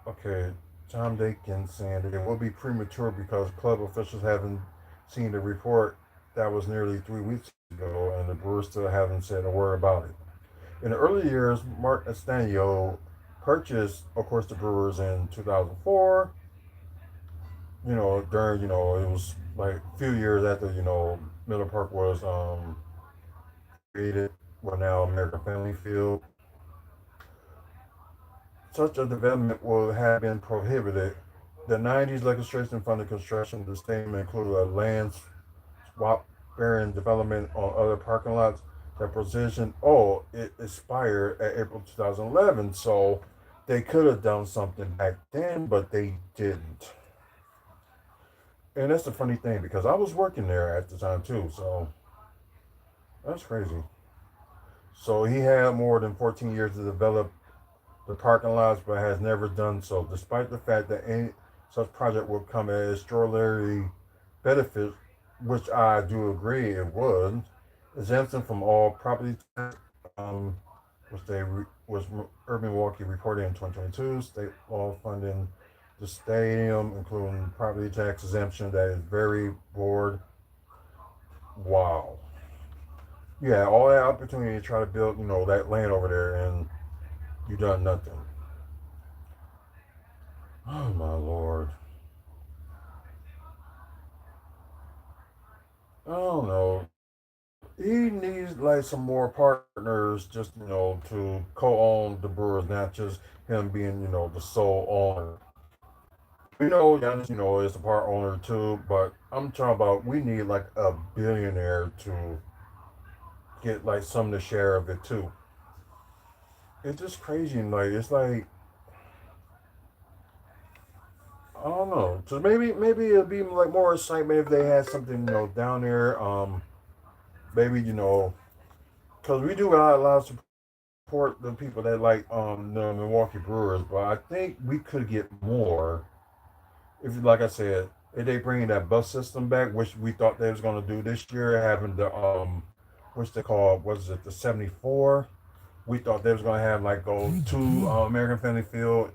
Okay, Tom Dakin saying that it will be premature because club officials haven't seen the report that was nearly 3 weeks ago, and the Brewers still haven't said a word about it. In the early years, Mark Estanio purchased, of course, the Brewers in 2004. During it was like a few years after Miller Park was created, well now American Family Field. Such a development would have been prohibited. The 90s legislation funded construction of the stadium included a land swap bearing development on other parking lots. That position, it expired at April 2011, so they could have done something back then, but they didn't. And that's the funny thing because I was working there at the time too, so that's crazy. So he had more than 14 years to develop the parking lots, but has never done so, despite the fact that any such project would come at extraordinary benefits, which I do agree it would. Exemption from all property tax, which was Urban Milwaukee reported in 2022. State law funding the stadium, including property tax exemption. That is very bored. Wow. Yeah, all that opportunity to try to build, that land over there, and you done nothing. Oh my lord. I don't know. He needs like some more partners, just to co-own the Brewers, not just him being the sole owner. We know Giannis, is the part owner too, but I'm talking about we need like a billionaire to get like some of the share of it too. It's just crazy, and like it's like I don't know. So maybe it'll be like more excitement if they had something down there. Maybe because we do got a lot of support the people that like the Milwaukee Brewers, but I think we could get more if, like I said, if they bring that bus system back, which we thought they was gonna do this year, having the what's they call what is it, the 74. We thought they was gonna have like go to American Family Field,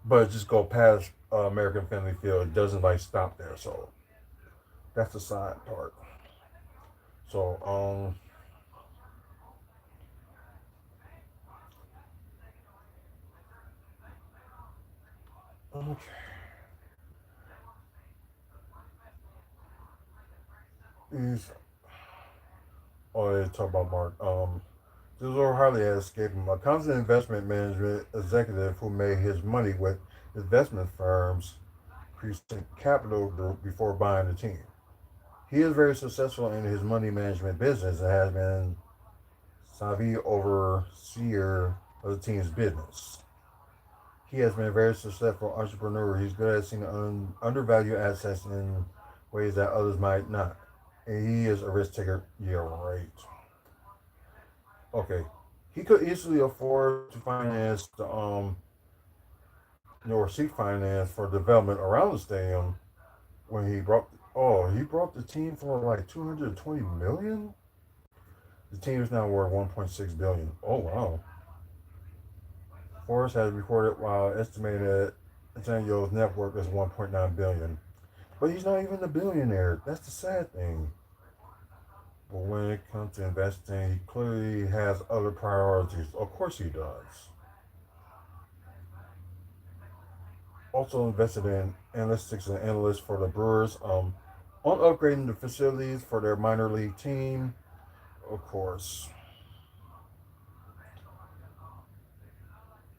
but just go past American Family Field. It doesn't like stop there, so that's the side part. So okay. These they talk about Mark. This is hardly has escaped him. A constant investment management executive who made his money with investment firms, Crescent Capital Group, before buying the team. He is very successful in his money management business and has been savvy overseer of the team's business. He has been a very successful entrepreneur. He's good at seeing undervalued assets in ways that others might not. And he is a risk taker. Yeah, right. Okay. He could easily afford to finance the or seek finance for development around the stadium when he brought the team for like 220 million. The team is now worth 1.6 billion. Oh wow. Forbes has reported while estimated Antonio's net worth is 1.9 billion. But he's not even a billionaire. That's the sad thing. But when it comes to investing, he clearly has other priorities. Of course he does. Also invested in analytics and analysts for the Brewers, on upgrading the facilities for their minor league team. Of course,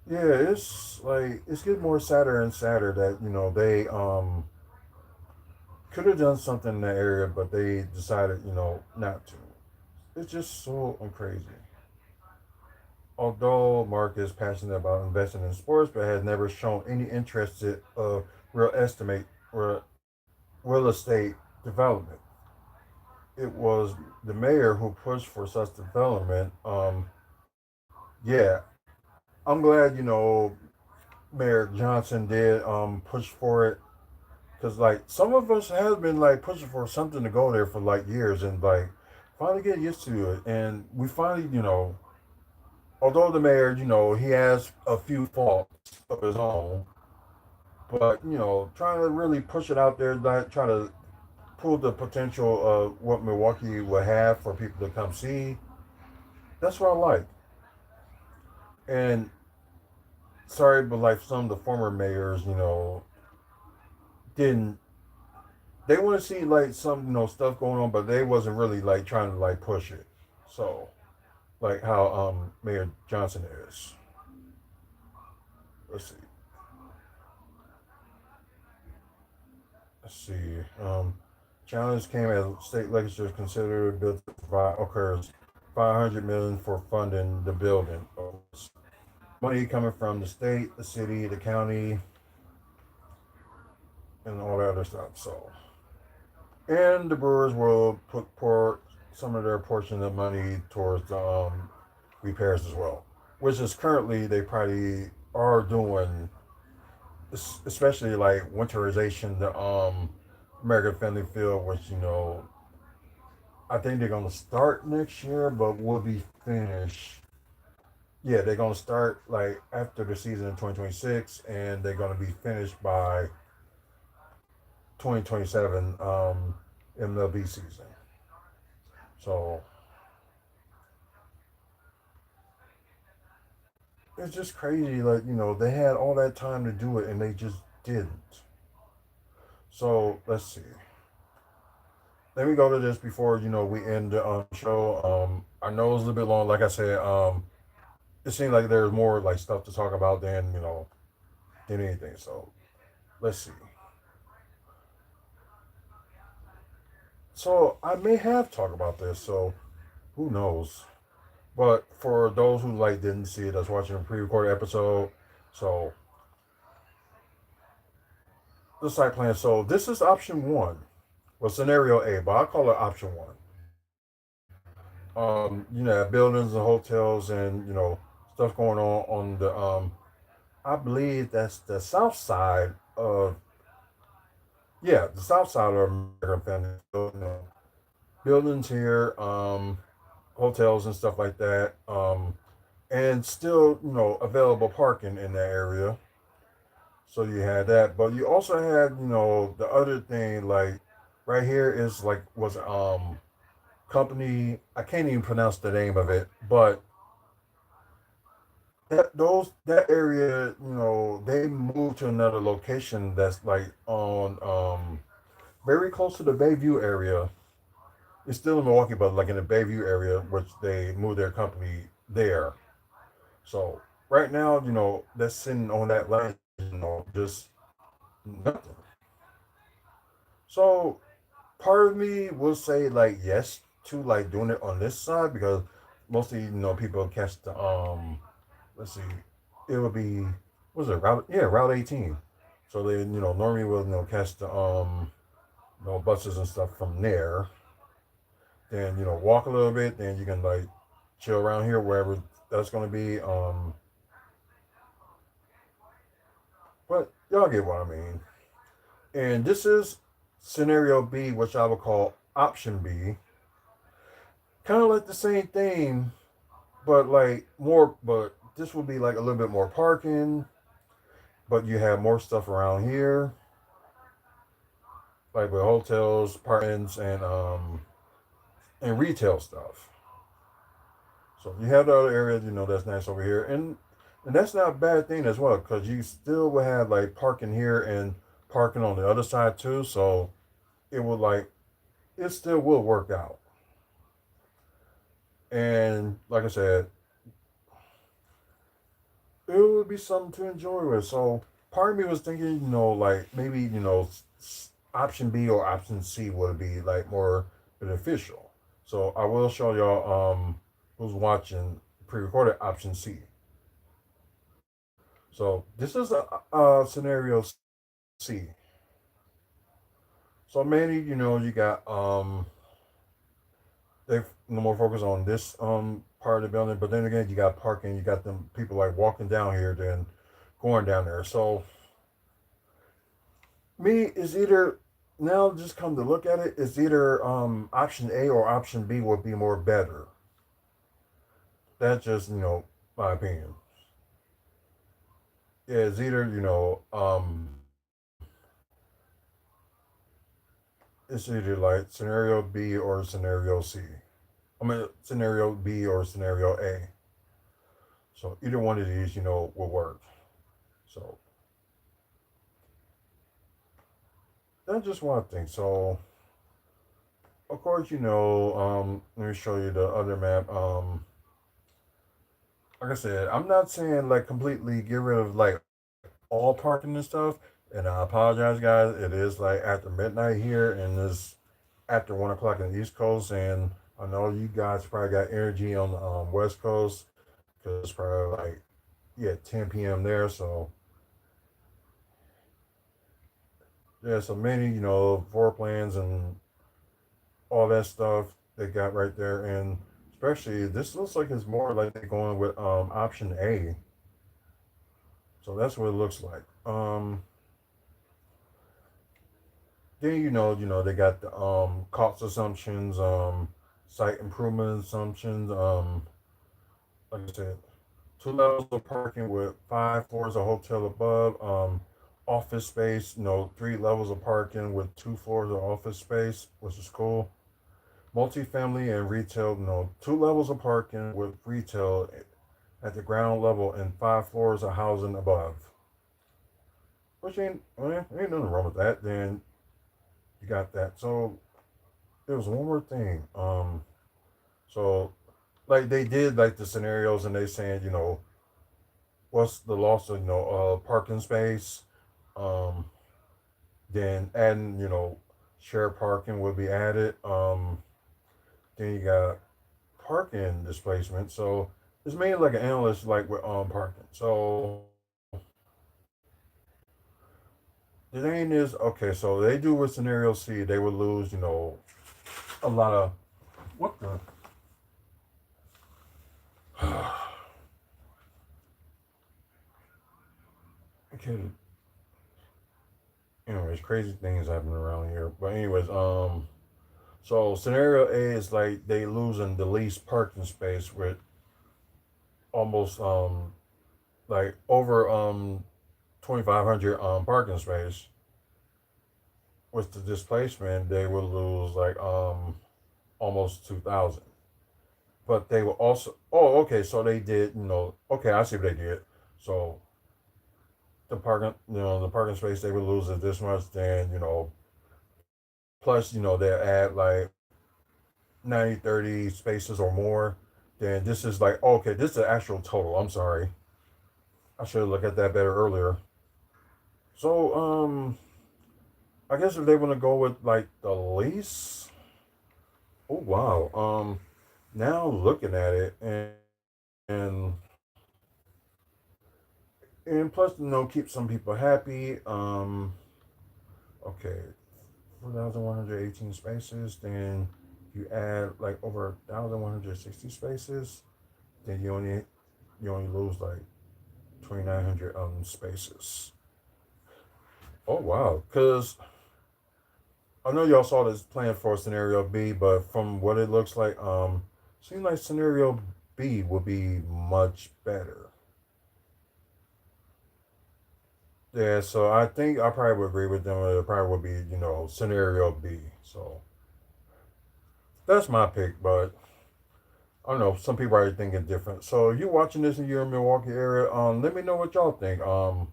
yeah, it's like it's getting more sadder and sadder that they could have done something in that area, but they decided not to. It's just so crazy. Although Mark is passionate about investing in sports, but has never shown any interest in real estimate or real estate development. It was the mayor who pushed for such development. Yeah, I'm glad Mayor Johnson did push for it because like some of us have been like pushing for something to go there for like years and like finally get used to it, and we finally although the mayor he has a few faults of his own, but trying to really push it out there, like try to pull the potential of what Milwaukee will have for people to come see. That's what I like. And sorry, but like some of the former mayors, didn't they want to see like some stuff going on, but they wasn't really like trying to like push it. So like how Mayor Johnson is. Let's see. Let's see. Challenge came as state legislatures considered a bill to provide occurs 500 million for funding the building. Money coming from the state, the city, the county, and all that other stuff. So, and the Brewers will pour some of their portion of money towards the repairs as well, which is currently they probably are doing, especially like winterization the American Family Field, which I think they're gonna start next year, but will be finished. Yeah, they're gonna start like after the season in 2026, and they're gonna be finished by 2027 MLB season. So it's just crazy. Like they had all that time to do it, and they just didn't. So let's see. Let me go to this before we end the show. I know it's a little bit long. Like I said, it seems like there's more like stuff to talk about than than anything. So let's see. So I may have talked about this. So who knows? But for those who like didn't see it, that's watching a pre-recorded episode. So the site plan. So this is option one. Well, scenario A, but I call it option one. Buildings and hotels and stuff going on the I believe that's the south side of the south side of American Family. So, buildings here, hotels and stuff like that, and still available parking in that area. So you had that, but you also had the other thing like right here is like was company I can't even pronounce the name of it, but that area they moved to another location that's like on very close to the Bayview area. It's still in Milwaukee, but like in the Bayview area, which they moved their company there. So right now, that's sitting on that land, just nothing. So part of me will say like yes to like doing it on this side because mostly people catch the let's see, it would be what's it Route 18. So they normally will catch the buses and stuff from there. Then walk a little bit. Then you can like chill around here wherever that's gonna be. But y'all get what I mean. And this is scenario B, which I would call option B. Kind of like the same thing, but like more. But this would be like a little bit more parking. But you have more stuff around here. like with hotels, apartments, and retail stuff. So you have the other areas, that's nice over here, and that's not a bad thing as well, because you still will have like parking here and parking on the other side too. So it would like it still will work out. And like I said, it would be something to enjoy with. So part of me was thinking, like maybe option B or option C would be like more beneficial. So I will show y'all who's watching pre-recorded option C. So this is a scenario C. So mainly, you got they no more focus on this part of the building, but then again, you got parking, you got them people like walking down here, then going down there. So me is either now just come to look at it, it's either option A or option B would be more better. That's just my opinion. Yeah, it's either it's either like scenario B or scenario C. I mean scenario B or scenario A. So either one of these will work. So that's just one thing. So of course let me show you the other map. Like I said, I'm not saying like completely get rid of like all parking and stuff. And I apologize, guys. It is like after midnight here, and it's after 1 o'clock in the East Coast. And I know you guys probably got energy on the West Coast because it's probably like 10 p.m. there. So yeah, so many floor plans and all that stuff they got right there, and especially this looks like it's more like they're going with option A. So that's what it looks like. Then they got the cost assumptions, site improvement assumptions. Like I said, 2 levels of parking with 5 floors of hotel above. Office space, 3 levels of parking with 2 floors of office space, which is cool. Multifamily and retail, 2 levels of parking with retail at the ground level and 5 floors of housing above. Which ain't nothing wrong with that. Then you got that. So there was one more thing. So like they did like the scenarios, and they saying what's the loss of parking space. Um, then adding shared parking will be added. Then you got parking displacement. So it's mainly like an analyst like with parking. So the thing is, okay, so they do with scenario C, they would lose, a lot of what the okay. Anyways, crazy things happening around here. But anyways, so scenario A is like they losing the least parking space with almost like over 2,500 parking space. With the displacement, they will lose like almost 2,000. But they will also okay, so they did okay, I see what they did. So the parking space they would lose is this much, then plus they'll add like 90, 30 spaces or more. Then this is like okay, this is the actual total. I'm sorry, I should have looked at that better earlier. So I guess if they want to go with like the lease, oh wow, now looking at it, and plus keep some people happy. Okay, 4,118 spaces, then you add like over 1,160 spaces, then you only lose like 2,900 spaces. Oh wow, because I know y'all saw this plan for scenario B, but from what it looks like, seems like scenario B would be much better. Yeah, so I think I probably would agree with them. It probably would be, scenario B. So that's my pick, but I don't know. Some people are thinking different. So you watching this in your Milwaukee area? Let me know what y'all think. Of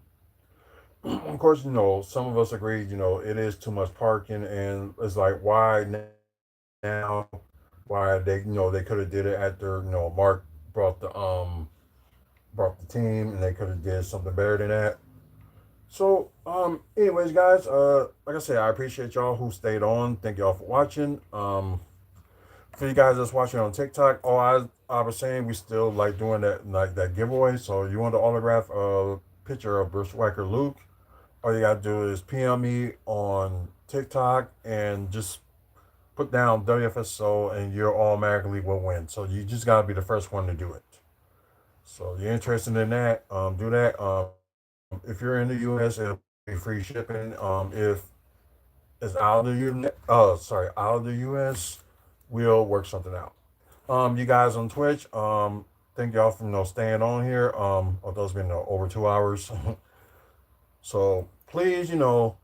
course, some of us agree. It is too much parking, and it's like, why now? Why they could have did it after Mark brought the team, and they could have did something better than that. So, anyways, guys, like I said, I appreciate y'all who stayed on. Thank y'all for watching. For you guys that's watching on TikTok, I was saying we still like doing that giveaway. So you want to autograph a picture of Bushwhacker Luke? All you gotta do is PM me on TikTok and just put down WFSO, and you automatically will win. So you just gotta be the first one to do it. So you're interested in that? Do that. If you're in the U.S., it'll be free shipping. If it's out of the U.S., we'll work something out. You guys on Twitch, thank y'all for staying on here. Although it's been over 2 hours, so please, view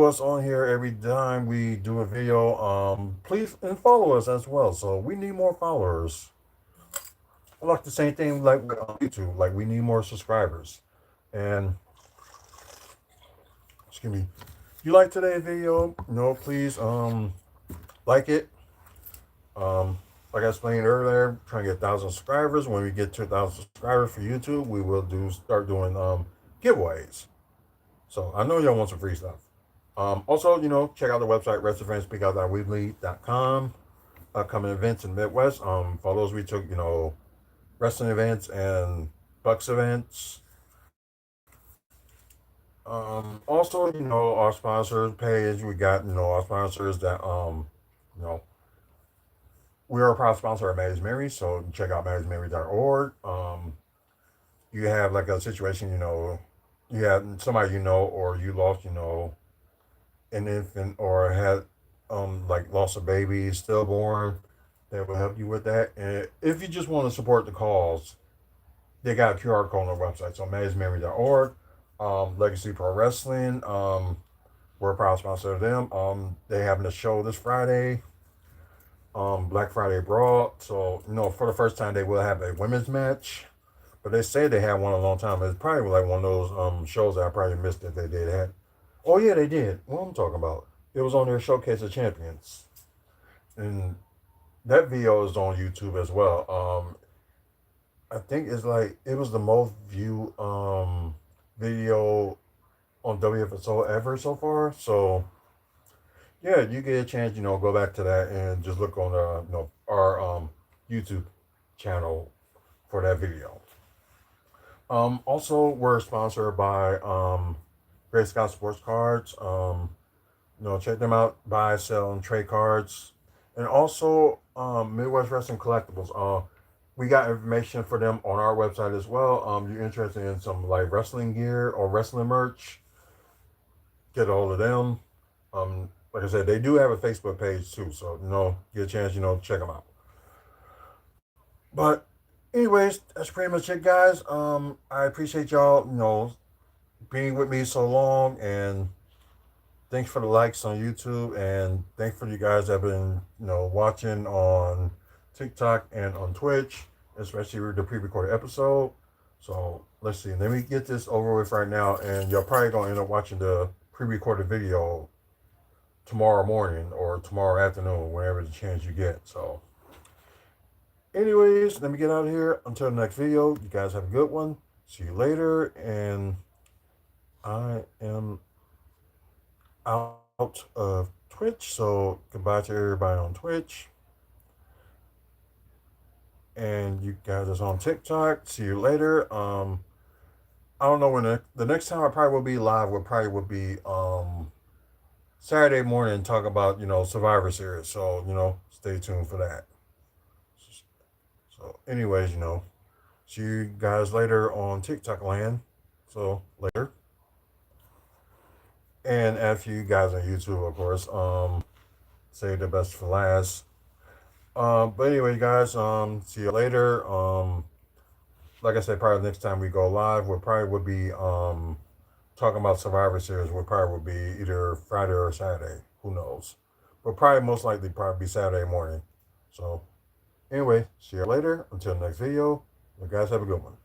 us on here every time we do a video. Please and follow us as well. So we need more followers. I like the same thing like with YouTube. Like we need more subscribers. And excuse me. If you like today's video, please like it. Like I explained earlier, trying to get 1,000 subscribers. When we get to 1,000 subscribers for YouTube, we will start doing giveaways. So I know y'all want some free stuff. Also, check out the website wrestlefanspeakout.weebly.com. Upcoming events in the Midwest. For those we took, wrestling events and Bucks events. Also, our sponsors page. We got, our sponsors that you know, we are a proud sponsor of Maddie's Mary, so check out maddiesmary.org. You have like a situation, you have somebody or you lost, an infant or had like lost a baby, stillborn, that will help you with that. And if you just want to support the cause, they got a QR code on their website. So maddiesmary.org. Legacy Pro Wrestling. We're a proud sponsor of them. They having a show this Friday. Black Friday Brawl. So, for the first time they will have a women's match. But they say they had one a long time. It's probably like one of those shows that I probably missed if they did have. Oh yeah, they did. What I'm talking about. It was on their Showcase of Champions. And that video is on YouTube as well. I think it's like it was the most viewed video on WFSO ever so far. So yeah, you get a chance, go back to that and just look on our YouTube channel for that video. Also, we're sponsored by Great Scott Sports Cards. Check them out. Buy, sell, and trade cards. And also, Midwest Wrestling Collectibles. We got information for them on our website as well. You're interested in some like wrestling gear or wrestling merch, get a hold of them. Like I said, they do have a Facebook page too, so get a chance, check them out. But anyways, that's pretty much it, guys. I appreciate y'all, being with me so long, and thanks for the likes on YouTube, and thanks for you guys that have been, watching on TikTok and on Twitch, especially with the pre-recorded episode. So let's see. Let me get this over with right now, and you're probably gonna end up watching the pre-recorded video tomorrow morning or tomorrow afternoon, whenever the chance you get. So anyways, let me get out of here. Until the next video, you guys have a good one. See you later, and I am out of Twitch, so goodbye to everybody on Twitch. And you guys is on TikTok. See you later. I don't know when the next time I probably will be live will be Saturday morning, talk about Survivor Series. So stay tuned for that. So anyways, see you guys later on TikTok land. So later. And after you guys on YouTube, of course, save the best for last. But anyway, guys, see you later. like I said, probably next time we go live, we probably would be talking about Survivor Series. We probably would be either Friday or Saturday. Who knows? But probably most likely probably be Saturday morning. So anyway, see you later. Until next video, you guys have a good one.